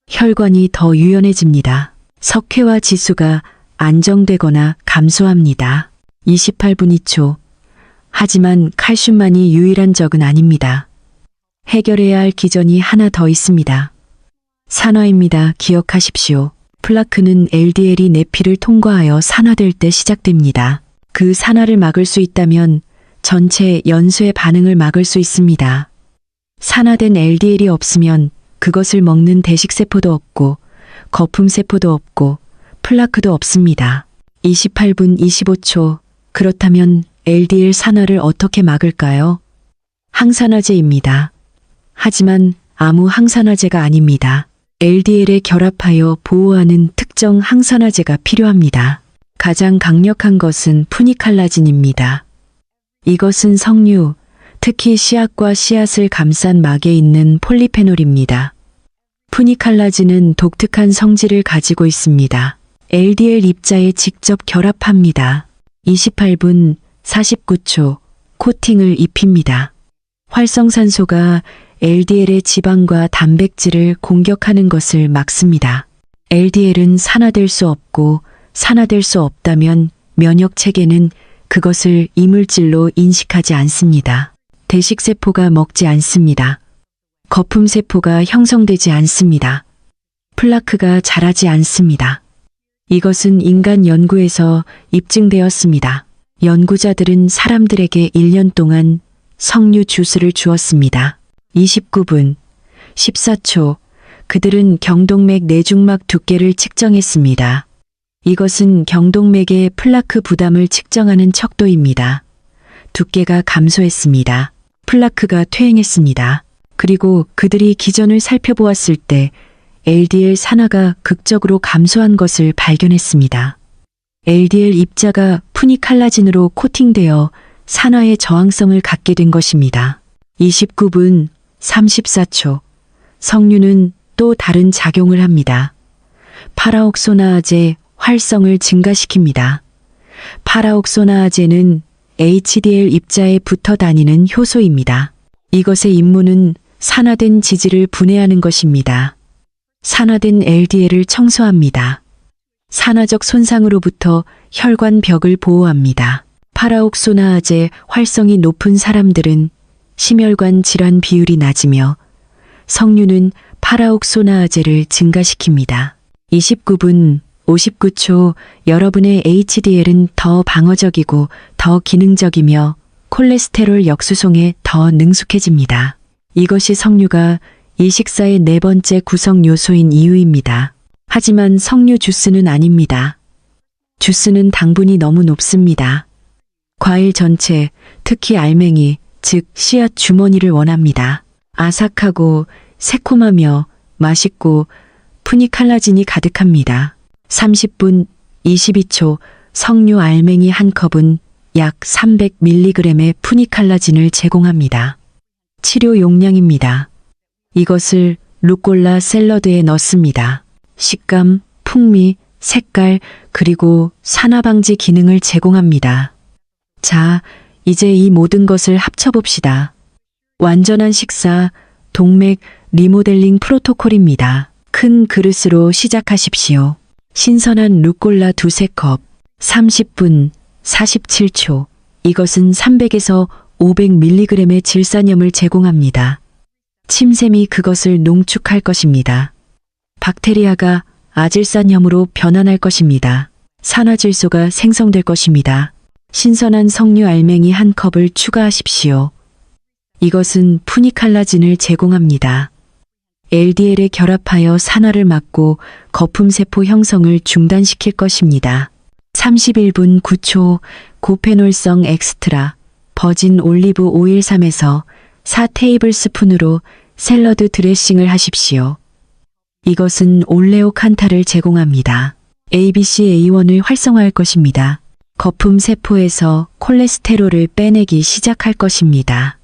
혈관이 더 유연해집니다. 석회화 지수가 안정되거나 감소합니다. 28분 2초. 하지만 칼슘만이 유일한 적은 아닙니다. 해결해야 할 기전이 하나 더 있습니다. 산화입니다. 기억하십시오. 플라크는 LDL이 내피를 통과하여 산화될 때 시작됩니다. 그 산화를 막을 수 있다면 전체 연쇄 반응을 막을 수 있습니다. 산화된 LDL이 없으면 그것을 먹는 대식세포도 없고 거품세포도 없고 플라크도 없습니다. 28분 25초. 그렇다면 LDL 산화를 어떻게 막을까요? 항산화제입니다. 하지만 아무 항산화제가 아닙니다. LDL에 결합하여 보호하는 특정 항산화제가 필요합니다. 가장 강력한 것은 푸니칼라진입니다. 이것은 석류, 특히 씨앗과 씨앗을 감싼 막에 있는 폴리페놀입니다. 푸니칼라진은 독특한 성질을 가지고 있습니다. LDL 입자에 직접 결합합니다. 28분 49초. 코팅을 입힙니다. 활성산소가 LDL의 지방과 단백질을 공격하는 것을 막습니다. LDL은 산화될 수 없고 산화될 수 없다면 면역 체계는 그것을 이물질로 인식하지 않습니다. 대식세포가 먹지 않습니다. 거품세포가 형성되지 않습니다. 플라크가 자라지 않습니다. 이것은 인간 연구에서 입증되었습니다. 연구자들은 사람들에게 1년 동안 석류 주스를 주었습니다. 29분 14초. 그들은 경동맥 내중막 두께를 측정했습니다. 이것은 경동맥의 플라크 부담을 측정하는 척도입니다. 두께가 감소했습니다. 플라크가 퇴행했습니다. 그리고 그들이 기전을 살펴보았을 때 LDL 산화가 극적으로 감소한 것을 발견했습니다. LDL 입자가 푸니칼라진으로 코팅되어 산화의 저항성을 갖게 된 것입니다. 29분 34초. 석류는 또 다른 작용을 합니다. 파라옥소나아제 활성을 증가시킵니다. 파라옥소나아제는 HDL 입자에 붙어 다니는 효소입니다. 이것의 임무는 산화된 지질을 분해하는 것입니다. 산화된 LDL을 청소합니다. 산화적 손상으로부터 혈관 벽을 보호합니다. 파라옥소나아제 활성이 높은 사람들은 심혈관 질환 비율이 낮으며 석류는 파라옥소나아제를 증가시킵니다. 29분 59초. 여러분의 HDL은 더 방어적이고 더 기능적이며 콜레스테롤 역수송에 더 능숙해집니다. 이것이 석류가 이 식사의 네 번째 구성 요소인 이유입니다. 하지만 석류 주스는 아닙니다. 주스는 당분이 너무 높습니다. 과일 전체, 특히 알맹이, 즉 씨앗 주머니를 원합니다. 아삭하고 새콤하며 맛있고 푸니칼라진이 가득합니다. 30분 22초. 석류 알맹이 한 컵은 약 300mg의 푸니칼라진을 제공합니다. 치료 용량입니다. 이것을 루꼴라 샐러드에 넣습니다. 식감, 풍미, 색깔, 그리고 산화 방지 기능을 제공합니다. 자, 이제 이 모든 것을 합쳐봅시다. 완전한 식사, 동맥 리모델링 프로토콜입니다. 큰 그릇으로 시작하십시오. 신선한 루꼴라 두세 컵. 30분 47초. 이것은 300에서 500mg의 질산염을 제공합니다. 침샘이 그것을 농축할 것입니다. 박테리아가 아질산염으로 변환할 것입니다. 산화질소가 생성될 것입니다. 신선한 석류 알맹이 한 컵을 추가하십시오. 이것은 푸니칼라진을 제공합니다. LDL에 결합하여 산화를 막고 거품세포 형성을 중단시킬 것입니다. 31분 9초. 고페놀성 엑스트라 버진 올리브 오일 3에서 4테이블스푼으로 샐러드 드레싱을 하십시오. 이것은 올레오 칸타를 제공합니다. ABCA1을 활성화할 것입니다. 거품 세포에서 콜레스테롤을 빼내기 시작할 것입니다.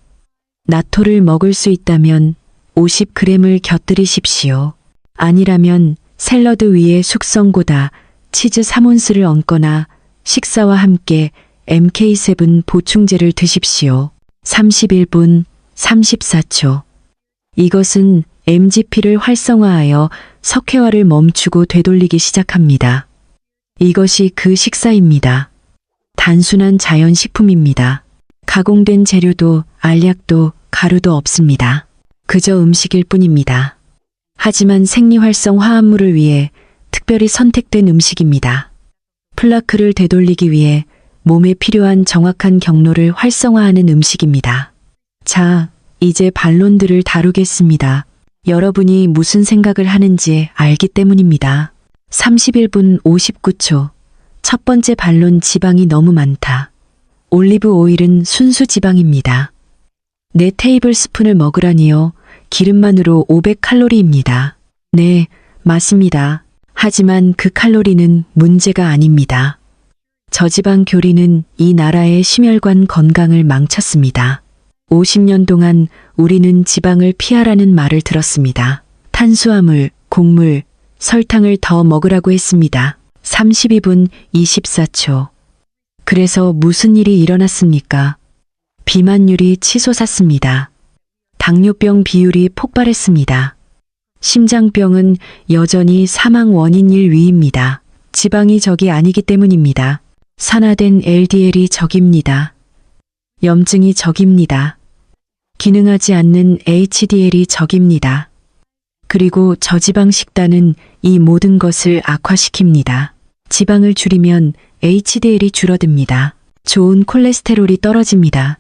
나토를 먹을 수 있다면 50g을 곁들이십시오. 아니라면 샐러드 위에 숙성고다 치즈 3온스를 얹거나 식사와 함께 MK7 보충제를 드십시오. 31분 34초. 이것은 MGP를 활성화하여 석회화를 멈추고 되돌리기 시작합니다. 이것이 그 식사입니다. 단순한 자연식품입니다. 가공된 재료도 알약도 가루도 없습니다. 그저 음식일 뿐입니다. 하지만 생리활성 화합물을 위해 특별히 선택된 음식입니다. 플라크를 되돌리기 위해 몸에 필요한 정확한 경로를 활성화하는 음식입니다. 자, 이제 반론들을 다루겠습니다. 여러분이 무슨 생각을 하는지 알기 때문입니다. 31분 59초. 첫 번째 반론, 지방이 너무 많다. 올리브 오일은 순수 지방입니다. 4테이블스푼을 먹으라니요. 기름만으로 500칼로리입니다. 네, 맞습니다. 하지만 그 칼로리는 문제가 아닙니다. 저지방 교리는 이 나라의 심혈관 건강을 망쳤습니다. 50년 동안 우리는 지방을 피하라는 말을 들었습니다. 탄수화물, 곡물, 설탕을 더 먹으라고 했습니다. 32분 24초. 그래서 무슨 일이 일어났습니까? 비만율이 치솟았습니다. 당뇨병 비율이 폭발했습니다. 심장병은 여전히 사망 원인 1위입니다. 지방이 적이 아니기 때문입니다. 산화된 LDL이 적입니다. 염증이 적입니다. 기능하지 않는 HDL이 적입니다. 그리고 저지방 식단은 이 모든 것을 악화시킵니다. 지방을 줄이면 HDL이 줄어듭니다. 좋은 콜레스테롤이 떨어집니다.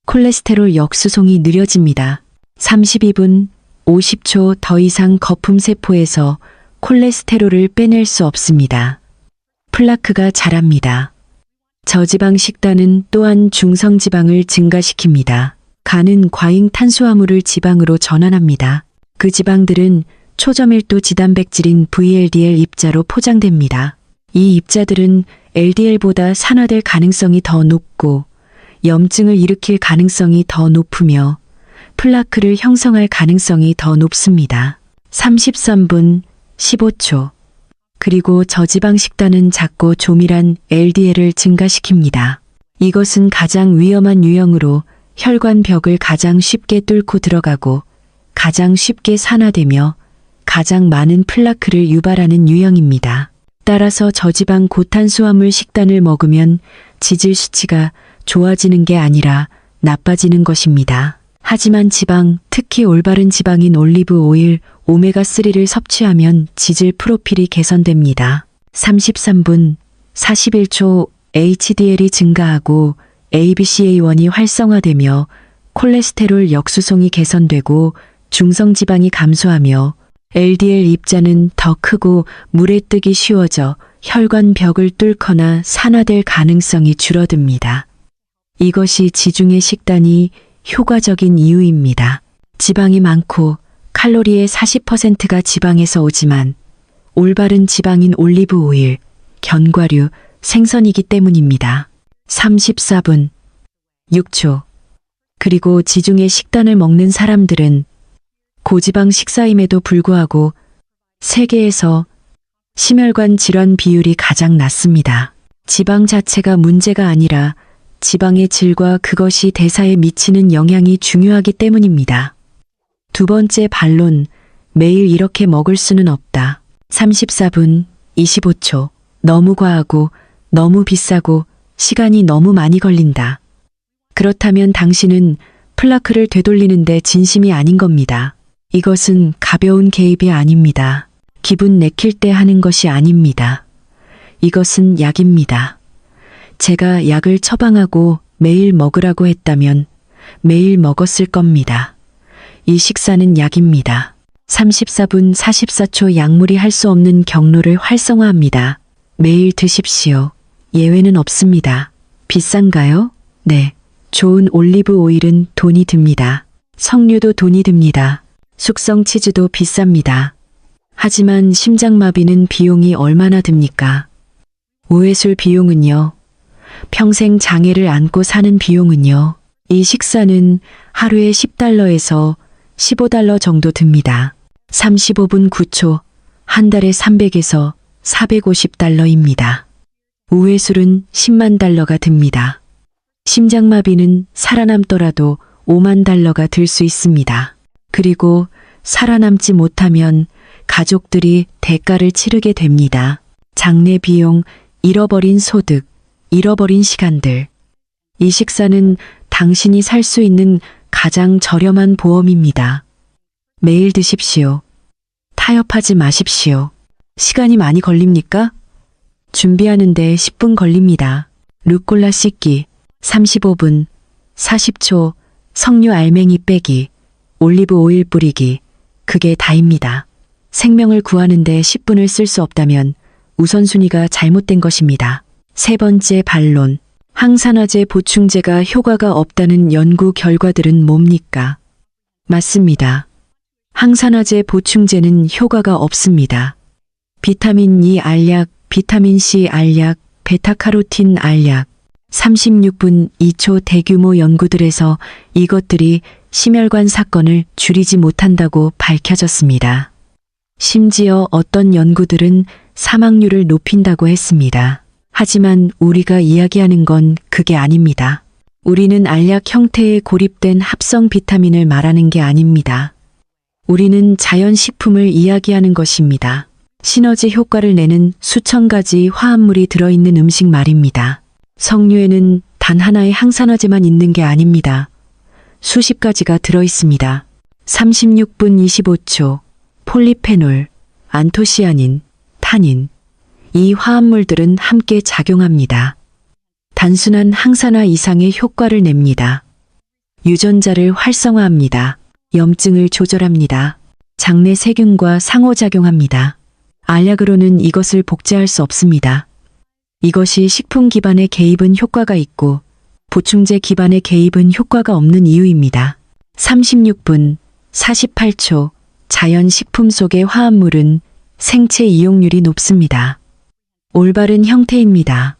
콜레스테롤 역수송이 느려집니다. 32분 50초. 더 이상 거품세포에서 콜레스테롤을 빼낼 수 없습니다. 플라크가 자랍니다. 저지방 식단은 또한 중성지방을 증가시킵니다. 간은 과잉 탄수화물을 지방으로 전환합니다. 그 지방들은 초저밀도 지단백질인 VLDL 입자로 포장됩니다. 이 입자들은 LDL보다 산화될 가능성이 더 높고 염증을 일으킬 가능성이 더 높으며 플라크를 형성할 가능성이 더 높습니다. 33분 15초. 그리고 저지방 식단은 작고 조밀한 LDL을 증가시킵니다. 이것은 가장 위험한 유형으로 혈관벽을 가장 쉽게 뚫고 들어가고 가장 쉽게 산화되며 가장 많은 플라크를 유발하는 유형입니다. 따라서 저지방 고탄수화물 식단을 먹으면 지질 수치가 좋아지는 게 아니라 나빠지는 것입니다. 하지만 지방, 특히 올바른 지방인 올리브 오일, 오메가3를 섭취하면 지질 프로필이 개선됩니다. 33분 41초. HDL이 증가하고 ABCA1이 활성화되며 콜레스테롤 역수송이 개선되고 중성지방이 감소하며 LDL 입자는 더 크고 물에 뜨기 쉬워져 혈관벽을 뚫거나 산화될 가능성이 줄어듭니다. 이것이 지중해 식단이 효과적인 이유입니다. 지방이 많고 칼로리의 40%가 지방에서 오지만 올바른 지방인 올리브 오일, 견과류, 생선이기 때문입니다. 34분 6초. 그리고 지중해 식단을 먹는 사람들은 고지방 식사임에도 불구하고 세계에서 심혈관 질환 비율이 가장 낮습니다. 지방 자체가 문제가 아니라 지방의 질과 그것이 대사에 미치는 영향이 중요하기 때문입니다. 두 번째 반론, 매일 이렇게 먹을 수는 없다. 34분 25초. 너무 과하고 너무 비싸고 시간이 너무 많이 걸린다. 그렇다면 당신은 플라크를 되돌리는데 진심이 아닌 겁니다. 이것은 가벼운 개입이 아닙니다. 기분 내킬 때 하는 것이 아닙니다. 이것은 약입니다. 제가 약을 처방하고 매일 먹으라고 했다면 매일 먹었을 겁니다. 이 식사는 약입니다. 34분 44초. 약물이 할 수 없는 경로를 활성화합니다. 매일 드십시오. 예외는 없습니다. 비싼가요? 네. 좋은 올리브 오일은 돈이 듭니다. 석류도 돈이 듭니다. 숙성 치즈도 비쌉니다. 하지만 심장마비는 비용이 얼마나 듭니까? 우회술 비용은요? 평생 장애를 안고 사는 비용은요? 이 식사는 하루에 $10에서 $15 정도 듭니다. 35분 9초. 한 달에 300에서 $450입니다. 우회술은 $100,000가 듭니다. 심장마비는 살아남더라도 $50,000가 들 수 있습니다. 그리고 살아남지 못하면 가족들이 대가를 치르게 됩니다. 장례 비용, 잃어버린 소득, 잃어버린 시간들. 이 식사는 당신이 살 수 있는 가장 저렴한 보험입니다. 매일 드십시오. 타협하지 마십시오. 시간이 많이 걸립니까? 준비하는데 10분 걸립니다. 루꼴라 씻기 35분, 40초, 석류 알맹이 빼기, 올리브 오일 뿌리기, 그게 다입니다. 생명을 구하는데 10분을 쓸 수 없다면 우선순위가 잘못된 것입니다. 세 번째 반론. 항산화제 보충제가 효과가 없다는 연구 결과들은 뭡니까? 맞습니다. 항산화제 보충제는 효과가 없습니다. 비타민 E 알약, 비타민 C 알약, 베타카로틴 알약, 36분 2초 대규모 연구들에서 이것들이 심혈관 사건을 줄이지 못한다고 밝혀졌습니다. 심지어 어떤 연구들은 사망률을 높인다고 했습니다. 하지만 우리가 이야기하는 건 그게 아닙니다. 우리는 알약 형태의 고립된 합성 비타민을 말하는 게 아닙니다. 우리는 자연식품을 이야기하는 것입니다. 시너지 효과를 내는 수천 가지 화합물이 들어있는 음식 말입니다. 석류에는 단 하나의 항산화제만 있는 게 아닙니다. 수십 가지가 들어있습니다. 36분 25초, 폴리페놀, 안토시아닌, 타닌. 이 화합물들은 함께 작용합니다. 단순한 항산화 이상의 효과를 냅니다. 유전자를 활성화합니다. 염증을 조절합니다. 장내 세균과 상호작용합니다. 알약으로는 이것을 복제할 수 없습니다. 이것이 식품 기반의 개입은 효과가 있고 보충제 기반의 개입은 효과가 없는 이유입니다. 36분 48초 자연 식품 속의 화합물은 생체 이용률이 높습니다. 올바른 형태입니다.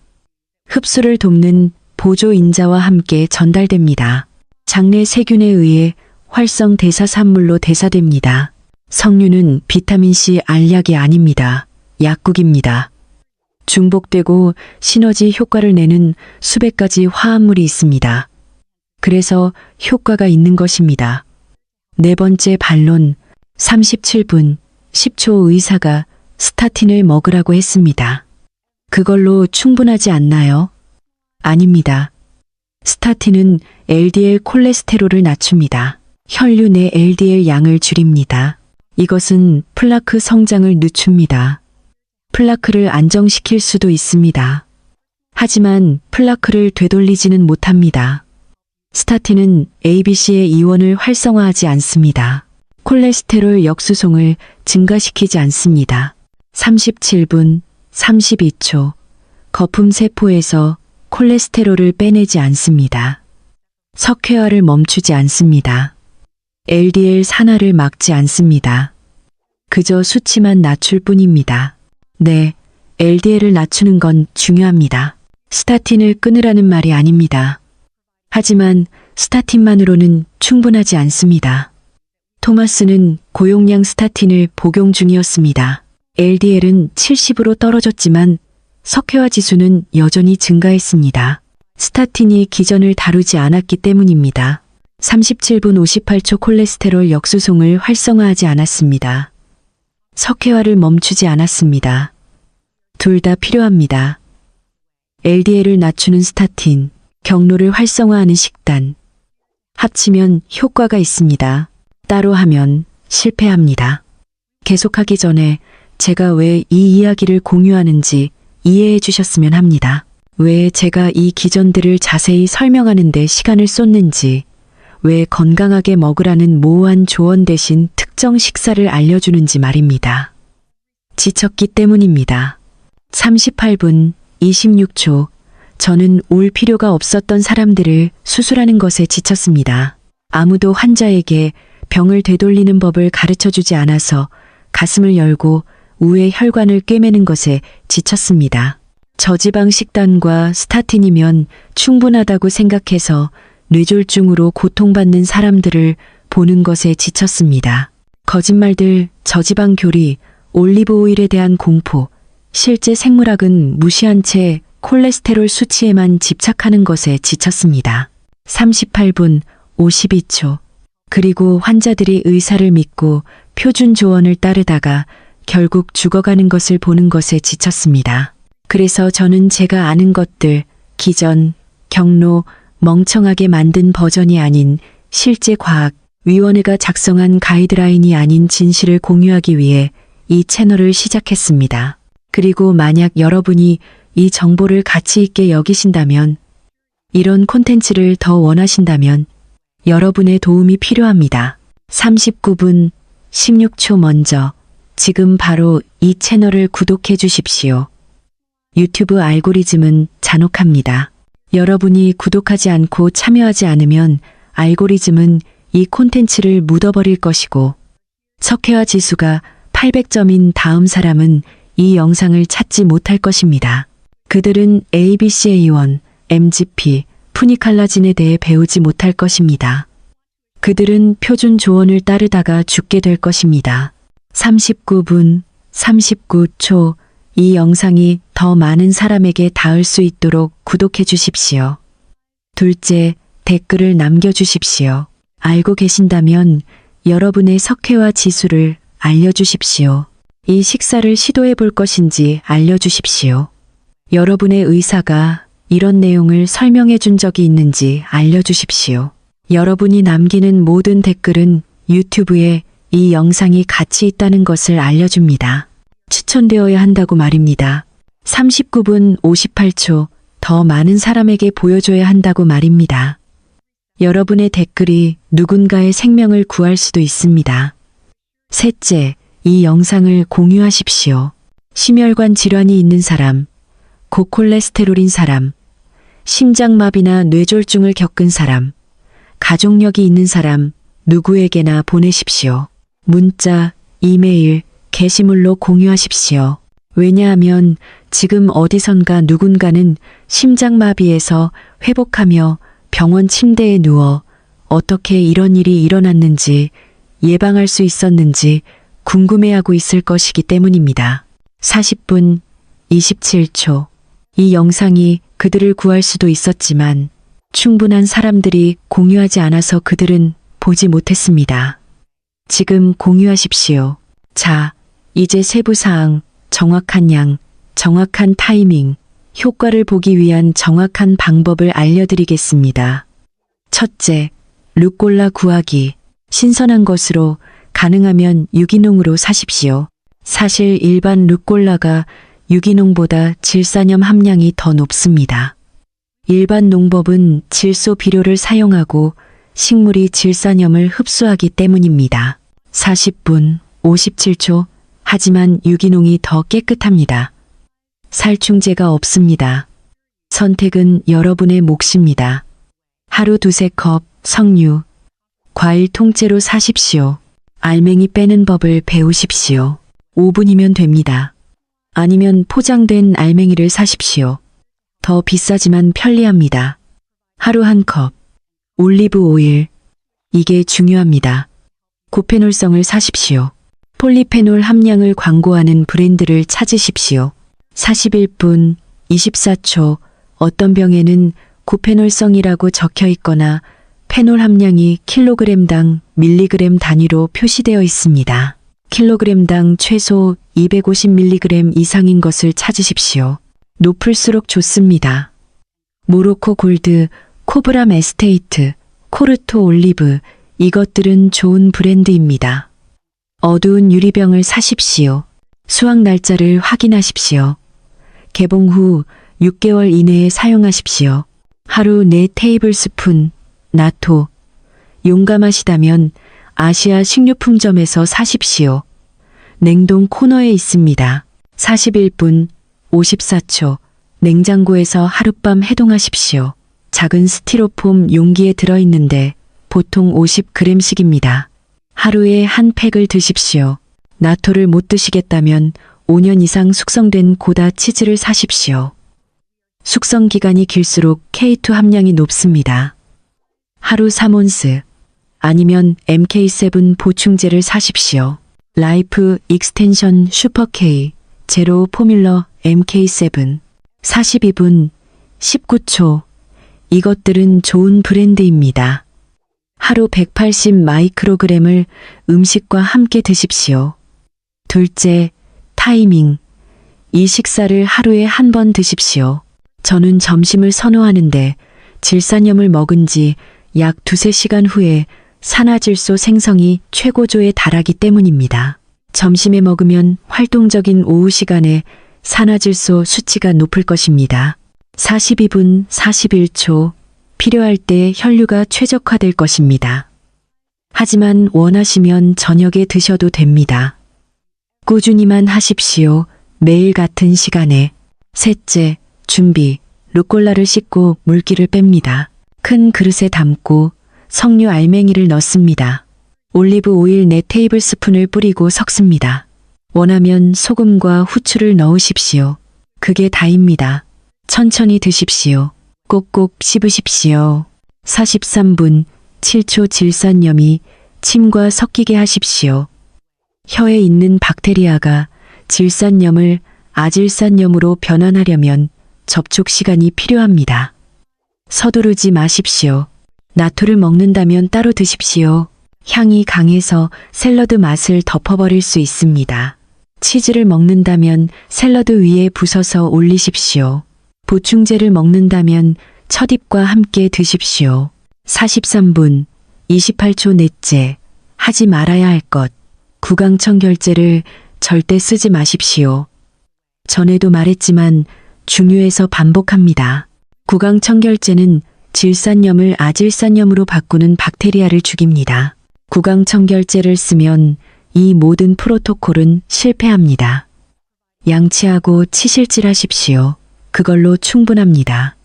흡수를 돕는 보조 인자와 함께 전달됩니다. 장내 세균에 의해 활성 대사산물로 대사됩니다. 석류는 비타민C 알약이 아닙니다. 약국입니다. 중복되고 시너지 효과를 내는 수백 가지 화합물이 있습니다. 그래서 효과가 있는 것입니다. 네 번째 반론. 37분 10초 의사가 스타틴을 먹으라고 했습니다. 그걸로 충분하지 않나요? 아닙니다. 스타틴은 LDL 콜레스테롤을 낮춥니다. 혈류 내 LDL 양을 줄입니다. 이것은 플라크 성장을 늦춥니다. 플라크를 안정시킬 수도 있습니다. 하지만 플라크를 되돌리지는 못합니다. 스타틴은 ABC의 이원을 활성화하지 않습니다. 콜레스테롤 역수송을 증가시키지 않습니다. 37분 32초 거품 세포에서 콜레스테롤을 빼내지 않습니다. 석회화를 멈추지 않습니다. LDL 산화를 막지 않습니다. 그저 수치만 낮출 뿐입니다. 네, LDL을 낮추는 건 중요합니다. 스타틴을 끊으라는 말이 아닙니다. 하지만 스타틴만으로는 충분하지 않습니다. 토마스는 고용량 스타틴을 복용 중이었습니다. LDL은 70으로 떨어졌지만 석회화 지수는 여전히 증가했습니다. 스타틴이 기전을 다루지 않았기 때문입니다. 37분 58초 콜레스테롤 역수송을 활성화하지 않았습니다. 석회화를 멈추지 않았습니다. 둘 다 필요합니다. LDL을 낮추는 스타틴, 경로를 활성화하는 식단. 합치면 효과가 있습니다. 따로 하면 실패합니다. 계속하기 전에 제가 왜 이 이야기를 공유하는지 이해해 주셨으면 합니다. 왜 제가 이 기전들을 자세히 설명하는데 시간을 쏟는지, 왜 건강하게 먹으라는 모호한 조언 대신 특정 식사를 알려주는지 말입니다. 지쳤기 때문입니다. 38분 26초 저는 올 필요가 없었던 사람들을 수술하는 것에 지쳤습니다. 아무도 환자에게 병을 되돌리는 법을 가르쳐주지 않아서 가슴을 열고 우의 혈관을 꿰매는 것에 지쳤습니다. 저지방 식단과 스타틴이면 충분하다고 생각해서 뇌졸중으로 고통받는 사람들을 보는 것에 지쳤습니다. 거짓말들, 저지방 교리, 올리브 오일에 대한 공포, 실제 생물학은 무시한 채 콜레스테롤 수치에만 집착하는 것에 지쳤습니다. 38분 52초. 그리고 환자들이 의사를 믿고 표준 조언을 따르다가 결국 죽어가는 것을 보는 것에 지쳤습니다. 그래서 저는 제가 아는 것들, 기전, 경로, 멍청하게 만든 버전이 아닌 실제 과학, 위원회가 작성한 가이드라인이 아닌 진실을 공유하기 위해 이 채널을 시작했습니다. 그리고 만약 여러분이 이 정보를 가치 있게 여기신다면, 이런 콘텐츠를 더 원하신다면 여러분의 도움이 필요합니다. 39분 16초 먼저 지금 바로 이 채널을 구독해 주십시오. 유튜브 알고리즘은 잔혹합니다. 여러분이 구독하지 않고 참여하지 않으면 알고리즘은 이 콘텐츠를 묻어버릴 것이고, 석회화 지수가 800점인 다음 사람은 이 영상을 찾지 못할 것입니다. 그들은 ABCA1, MGP, 푸니칼라진에 대해 배우지 못할 것입니다. 그들은 표준 조언을 따르다가 죽게 될 것입니다. 39분 39초 이 영상이 더 많은 사람에게 닿을 수 있도록 구독해 주십시오. 둘째, 댓글을 남겨주십시오. 알고 계신다면 여러분의 석회화 지수를 알려주십시오. 이 식사를 시도해 볼 것인지 알려주십시오. 여러분의 의사가 이런 내용을 설명해 준 적이 있는지 알려주십시오. 여러분이 남기는 모든 댓글은 유튜브에 이 영상이 가치 있다는 것을 알려줍니다. 추천되어야 한다고 말입니다. 39분 58초 더 많은 사람에게 보여줘야 한다고 말입니다. 여러분의 댓글이 누군가의 생명을 구할 수도 있습니다. 셋째, 이 영상을 공유하십시오. 심혈관 질환이 있는 사람, 고콜레스테롤인 사람, 심장마비나 뇌졸중을 겪은 사람, 가족력이 있는 사람 누구에게나 보내십시오. 문자, 이메일, 게시물로 공유하십시오. 왜냐하면 지금 어디선가 누군가는 심장마비에서 회복하며 병원 침대에 누워 어떻게 이런 일이 일어났는지, 예방할 수 있었는지 궁금해하고 있을 것이기 때문입니다. 40분 27초 이 영상이 그들을 구할 수도 있었지만 충분한 사람들이 공유하지 않아서 그들은 보지 못했습니다. 지금 공유하십시오. 자, 이제 세부사항, 정확한 양, 정확한 타이밍, 효과를 보기 위한 정확한 방법을 알려드리겠습니다. 첫째, 루꼴라 구하기. 신선한 것으로 가능하면 유기농으로 사십시오. 사실 일반 루꼴라가 유기농보다 질산염 함량이 더 높습니다. 일반 농법은 질소 비료를 사용하고 식물이 질산염을 흡수하기 때문입니다. 40분 57초 하지만 유기농이 더 깨끗합니다. 살충제가 없습니다. 선택은 여러분의 몫입니다. 하루 2-3컵 석류, 과일 통째로 사십시오. 알맹이 빼는 법을 배우십시오. 5분이면 됩니다. 아니면 포장된 알맹이를 사십시오. 더 비싸지만 편리합니다. 하루 1컵. 올리브 오일. 이게 중요합니다. 고페놀성을 사십시오. 폴리페놀 함량을 광고하는 브랜드를 찾으십시오. 41분 24초 어떤 병에는 고페놀성이라고 적혀 있거나 페놀 함량이 킬로그램당 밀리그램 단위로 표시되어 있습니다. 킬로그램당 최소 250mg 이상인 것을 찾으십시오. 높을수록 좋습니다. 모로코 골드, 코브람 에스테이트, 코르토 올리브, 이것들은 좋은 브랜드입니다. 어두운 유리병을 사십시오. 수확 날짜를 확인하십시오. 개봉 후 6개월 이내에 사용하십시오. 하루 4테이블스푼, 나토. 용감하시다면 아시아 식료품점에서 사십시오. 냉동 코너에 있습니다. 41분 54초 냉장고에서 하룻밤 해동하십시오. 작은 스티로폼 용기에 들어있는데 보통 50g씩입니다. 하루에 한 팩을 드십시오. 나토를 못 드시겠다면 5년 이상 숙성된 고다 치즈를 사십시오. 숙성 기간이 길수록 K2 함량이 높습니다. 하루 3온스 아니면 MK7 보충제를 사십시오. 라이프 익스텐션 슈퍼K 제로 포뮬러 MK7 42분 19초 이것들은 좋은 브랜드입니다. 하루 180 마이크로그램을 음식과 함께 드십시오. 둘째, 타이밍. 이 식사를 하루에 한 번 드십시오. 저는 점심을 선호하는데 질산염을 먹은 지 약 2-3시간 후에 산화질소 생성이 최고조에 달하기 때문입니다. 점심에 먹으면 활동적인 오후 시간에 산화질소 수치가 높을 것입니다. 42분 41초 필요할 때 혈류가 최적화될 것입니다. 하지만 원하시면 저녁에 드셔도 됩니다. 꾸준히만 하십시오. 매일 같은 시간에. 셋째, 준비. 루꼴라를 씻고 물기를 뺍니다. 큰 그릇에 담고 석류 알맹이를 넣습니다. 올리브 오일 4테이블스푼을 뿌리고 섞습니다. 원하면 소금과 후추를 넣으십시오. 그게 다입니다. 천천히 드십시오. 꼭꼭 씹으십시오. 43분 7초 질산염이 침과 섞이게 하십시오. 혀에 있는 박테리아가 질산염을 아질산염으로 변환하려면 접촉 시간이 필요합니다. 서두르지 마십시오. 나토를 먹는다면 따로 드십시오. 향이 강해서 샐러드 맛을 덮어버릴 수 있습니다. 치즈를 먹는다면 샐러드 위에 부숴서 올리십시오. 보충제를 먹는다면 첫입과 함께 드십시오. 43분 28초 넷째. 하지 말아야 할 것. 구강청결제를 절대 쓰지 마십시오. 전에도 말했지만 중요해서 반복합니다. 구강청결제는 질산염을 아질산염으로 바꾸는 박테리아를 죽입니다. 구강청결제를 쓰면 이 모든 프로토콜은 실패합니다. 양치하고 치실질하십시오. 그걸로 충분합니다.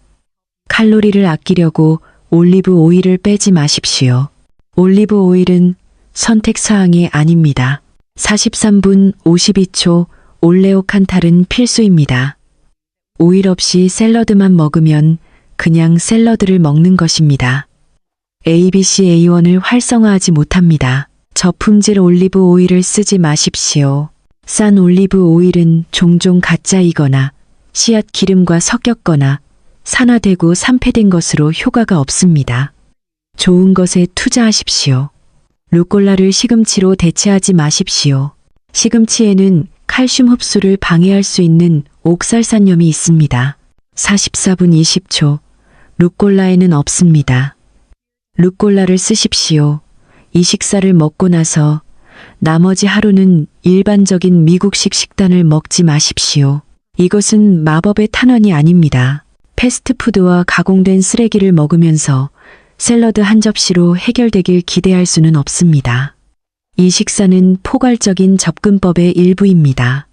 칼로리를 아끼려고 올리브 오일을 빼지 마십시오. 올리브 오일은 선택사항이 아닙니다. 43분 52초 올레오칸탈은 필수입니다. 오일 없이 샐러드만 먹으면 그냥 샐러드를 먹는 것입니다. ABCA1을 활성화하지 못합니다. 저품질 올리브 오일을 쓰지 마십시오. 싼 올리브 오일은 종종 가짜이거나 씨앗 기름과 섞였거나 산화되고 산패된 것으로 효과가 없습니다. 좋은 것에 투자하십시오. 루꼴라를 시금치로 대체하지 마십시오. 시금치에는 칼슘 흡수를 방해할 수 있는 옥살산염이 있습니다. 44분 20초. 루꼴라에는 없습니다. 루꼴라를 쓰십시오. 이 식사를 먹고 나서 나머지 하루는 일반적인 미국식 식단을 먹지 마십시오. 이것은 마법의 탄환이 아닙니다. 패스트푸드와 가공된 쓰레기를 먹으면서 샐러드 한 접시로 해결되길 기대할 수는 없습니다. 이 식사는 포괄적인 접근법의 일부입니다.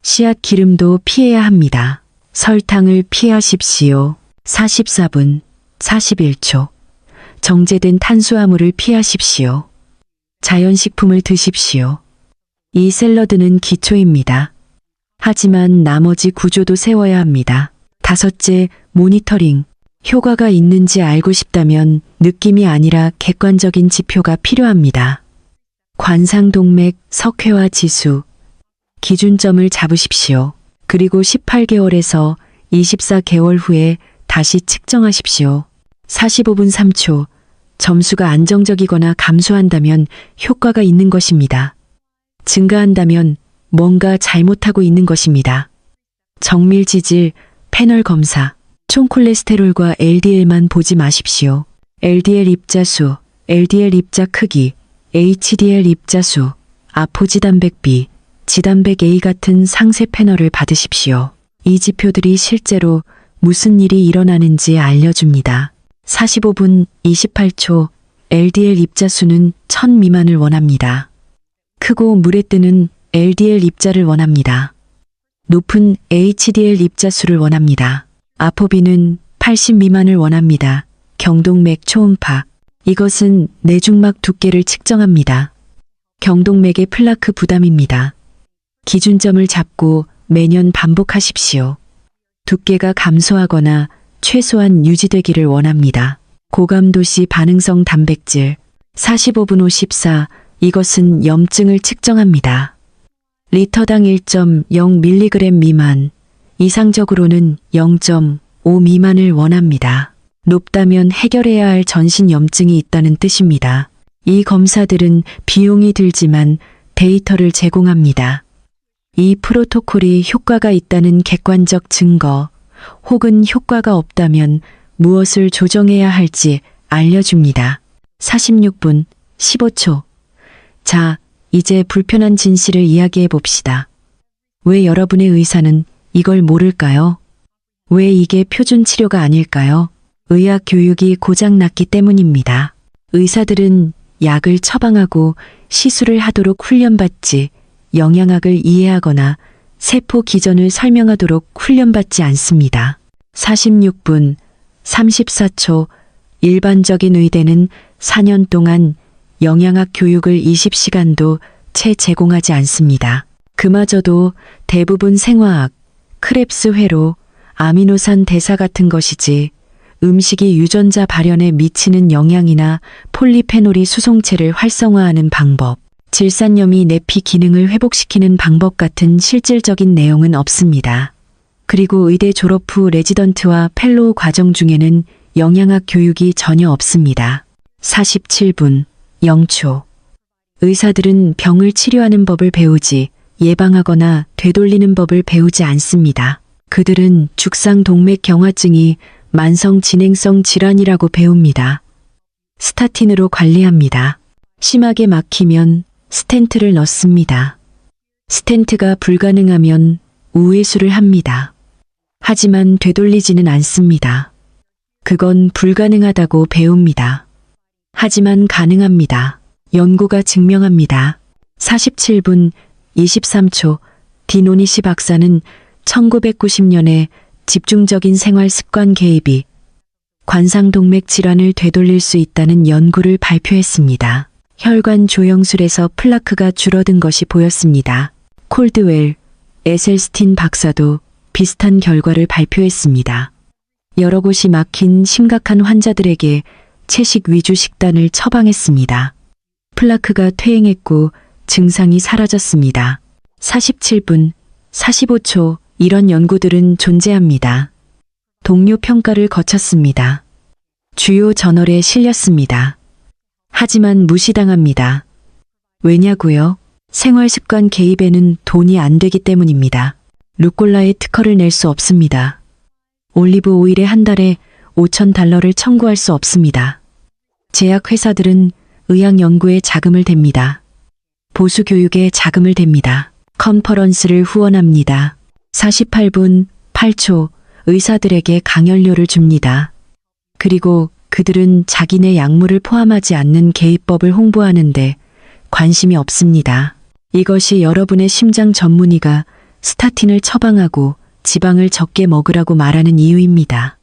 씨앗 기름도 피해야 합니다. 설탕을 피하십시오. 44분 41초. 정제된 탄수화물을 피하십시오. 자연식품을 드십시오. 이 샐러드는 기초입니다. 하지만 나머지 구조도 세워야 합니다. 다섯째, 모니터링. 효과가 있는지 알고 싶다면 느낌이 아니라 객관적인 지표가 필요합니다. 관상동맥 석회화 지수. 기준점을 잡으십시오. 그리고 18개월에서 24개월 후에 다시 측정하십시오. 45분 3초. 점수가 안정적이거나 감소한다면 효과가 있는 것입니다. 증가한다면 뭔가 잘못하고 있는 것입니다. 정밀 지질, 패널 검사, 총 콜레스테롤과 LDL만 보지 마십시오. LDL 입자수, LDL 입자 크기, HDL 입자수, 아포지단백 B, 지단백 A 같은 상세 패널을 받으십시오. 이 지표들이 실제로 무슨 일이 일어나는지 알려줍니다. 45분 28초 LDL 입자수는 1000 미만을 원합니다. 크고 물에 뜨는 LDL 입자를 원합니다. 높은 HDL 입자수를 원합니다. 아포비는 80 미만을 원합니다. 경동맥 초음파. 이것은 내중막 두께를 측정합니다. 경동맥의 플라크 부담입니다. 기준점을 잡고 매년 반복하십시오. 두께가 감소하거나 최소한 유지되기를 원합니다. 고감도시 반응성 단백질. 45분 54. 이것은 염증을 측정합니다. 리터당 1.0mg 미만, 이상적으로는 0.5 미만을 원합니다. 높다면 해결해야 할 전신 염증이 있다는 뜻입니다. 이 검사들은 비용이 들지만 데이터를 제공합니다. 이 프로토콜이 효과가 있다는 객관적 증거, 혹은 효과가 없다면 무엇을 조정해야 할지 알려줍니다. 46분 15초. 자, 이제 불편한 진실을 이야기해 봅시다. 왜 여러분의 의사는 이걸 모를까요? 왜 이게 표준 치료가 아닐까요? 의학 교육이 고장났기 때문입니다. 의사들은 약을 처방하고 시술을 하도록 훈련받지 영양학을 이해하거나 세포 기전을 설명하도록 훈련받지 않습니다. 46분 34초 일반적인 의대는 4년 동안 영양학 교육을 20시간도 채 제공하지 않습니다. 그마저도 대부분 생화학, 크렙스 회로, 아미노산 대사 같은 것이지 음식이 유전자 발현에 미치는 영향이나 폴리페놀이 수송체를 활성화하는 방법, 질산염이 내피 기능을 회복시키는 방법 같은 실질적인 내용은 없습니다. 그리고 의대 졸업 후 레지던트와 펠로우 과정 중에는 영양학 교육이 전혀 없습니다. 47분 0초 의사들은 병을 치료하는 법을 배우지 예방하거나 되돌리는 법을 배우지 않습니다. 그들은 죽상동맥경화증이 만성 진행성 질환이라고 배웁니다. 스타틴으로 관리합니다. 심하게 막히면 스텐트를 넣습니다. 스텐트가 불가능하면 우회수를 합니다. 하지만 되돌리지는 않습니다. 그건 불가능하다고 배웁니다. 하지만 가능합니다. 연구가 증명합니다. 47분 23초 디노니시 박사는 1990년에 집중적인 생활 습관 개입이 관상동맥 질환을 되돌릴 수 있다는 연구를 발표했습니다. 혈관 조영술에서 플라크가 줄어든 것이 보였습니다. 콜드웰, 에셀스틴 박사도 비슷한 결과를 발표했습니다. 여러 곳이 막힌 심각한 환자들에게 채식 위주 식단을 처방했습니다. 플라크가 퇴행했고 증상이 사라졌습니다. 47분 45초 이런 연구들은 존재합니다. 동료 평가를 거쳤습니다. 주요 저널에 실렸습니다. 하지만 무시당합니다. 왜냐고요? 생활습관 개입에는 돈이 안 되기 때문입니다. 루꼴라에 특허를 낼 수 없습니다. 올리브 오일에 한 달에 $5,000를 청구할 수 없습니다. 제약회사들은 의학 연구에 자금을 댑니다. 보수 교육에 자금을 댑니다. 컨퍼런스를 후원합니다. 48분 8초 의사들에게 강연료를 줍니다. 그리고 그들은 자기네 약물을 포함하지 않는 개입법을 홍보하는데 관심이 없습니다. 이것이 여러분의 심장 전문의가 스타틴을 처방하고 지방을 적게 먹으라고 말하는 이유입니다.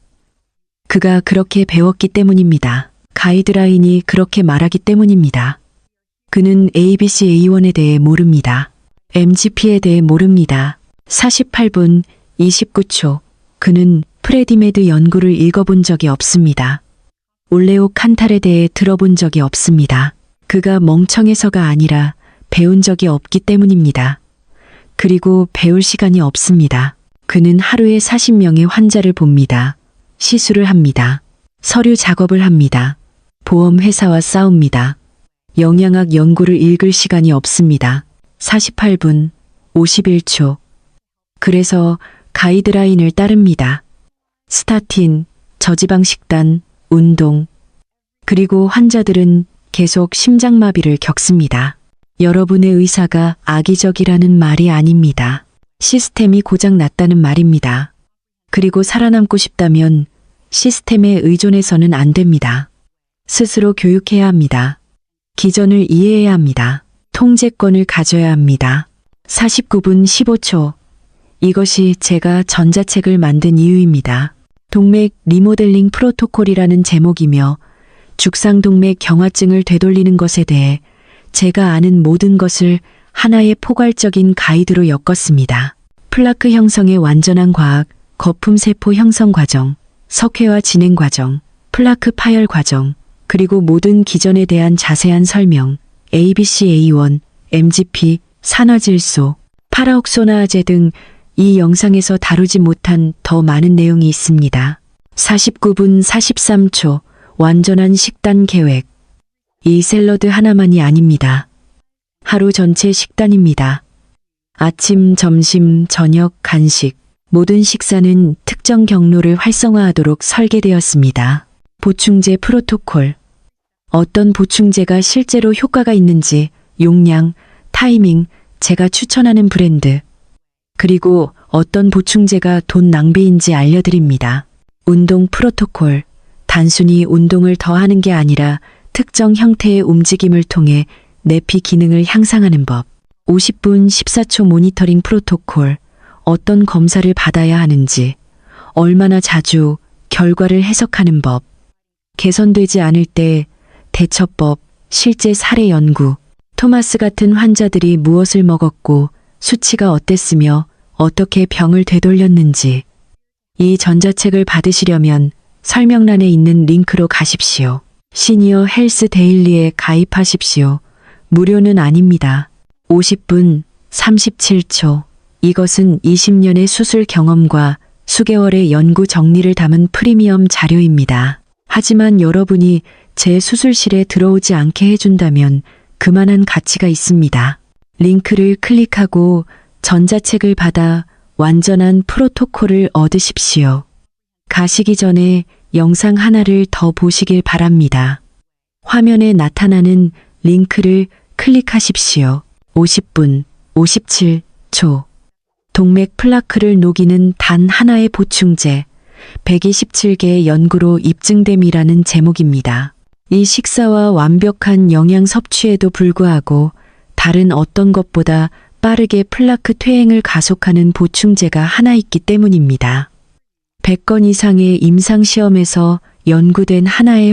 그가 그렇게 배웠기 때문입니다. 가이드라인이 그렇게 말하기 때문입니다. 그는 ABCA1에 대해 모릅니다. MGP에 대해 모릅니다. 48분 29초 그는 프레디메드 연구를 읽어본 적이 없습니다. 올레오 칸탈에 대해 들어본 적이 없습니다. 그가 멍청해서가 아니라 배운 적이 없기 때문입니다. 그리고 배울 시간이 없습니다. 그는 하루에 40명의 환자를 봅니다. 시술을 합니다. 서류 작업을 합니다. 보험회사와 싸웁니다. 영양학 연구를 읽을 시간이 없습니다. 48분 51초 그래서 가이드라인을 따릅니다. 스타틴, 저지방 식단, 운동. 그리고 환자들은 계속 심장마비를 겪습니다. 여러분의 의사가 악의적이라는 말이 아닙니다. 시스템이 고장났다는 말입니다. 그리고 살아남고 싶다면 시스템에 의존해서는 안 됩니다. 스스로 교육해야 합니다. 기전을 이해해야 합니다. 통제권을 가져야 합니다. 49분 15초 이것이 제가 전자책을 만든 이유입니다. 동맥 리모델링 프로토콜이라는 제목이며 죽상동맥 경화증을 되돌리는 것에 대해 제가 아는 모든 것을 하나의 포괄적인 가이드로 엮었습니다. 플라크 형성의 완전한 과학, 거품세포 형성 과정, 석회화 진행 과정, 플라크 파열 과정, 그리고 모든 기전에 대한 자세한 설명, ABCA1, MGP, 산화질소, 파라옥소나아제 등 이 영상에서 다루지 못한 더 많은 내용이 있습니다. 49분 43초 완전한 식단 계획. 이 샐러드 하나만이 아닙니다. 하루 전체 식단입니다. 아침, 점심, 저녁, 간식. 모든 식사는 특정 경로를 활성화하도록 설계되었습니다. 보충제 프로토콜. 어떤 보충제가 실제로 효과가 있는지, 용량, 타이밍, 제가 추천하는 브랜드. 그리고 어떤 보충제가 돈 낭비인지 알려드립니다. 운동 프로토콜. 단순히 운동을 더 하는 게 아니라 특정 형태의 움직임을 통해 내피 기능을 향상하는 법. 50분 14초 모니터링 프로토콜. 어떤 검사를 받아야 하는지, 얼마나 자주, 결과를 해석하는 법. 개선되지 않을 때 대처법, 실제 사례 연구. 토마스 같은 환자들이 무엇을 먹었고 수치가 어땠으며 어떻게 병을 되돌렸는지. 이 전자책을 받으시려면 설명란에 있는 링크로 가십시오. 시니어 헬스 데일리에 가입하십시오. 무료는 아닙니다. 50분 37초. 이것은 20년의 수술 경험과 수개월의 연구 정리를 담은 프리미엄 자료입니다. 하지만 여러분이 제 수술실에 들어오지 않게 해준다면 그만한 가치가 있습니다. 링크를 클릭하고 전자책을 받아 완전한 프로토콜을 얻으십시오. 가시기 전에 영상 하나를 더 보시길 바랍니다. 화면에 나타나는 링크를 클릭하십시오. 50분 57초. 동맥 플라크를 녹이는 단 하나의 보충제. 127개의 연구로 입증됨이라는 제목입니다. 이 식사와 완벽한 영양 섭취에도 불구하고 다른 어떤 것보다 빠르게 플라크 퇴행을 가속하는 보충제가 하나 있기 때문입니다. 100건 이상의 임상시험에서 연구된 하나의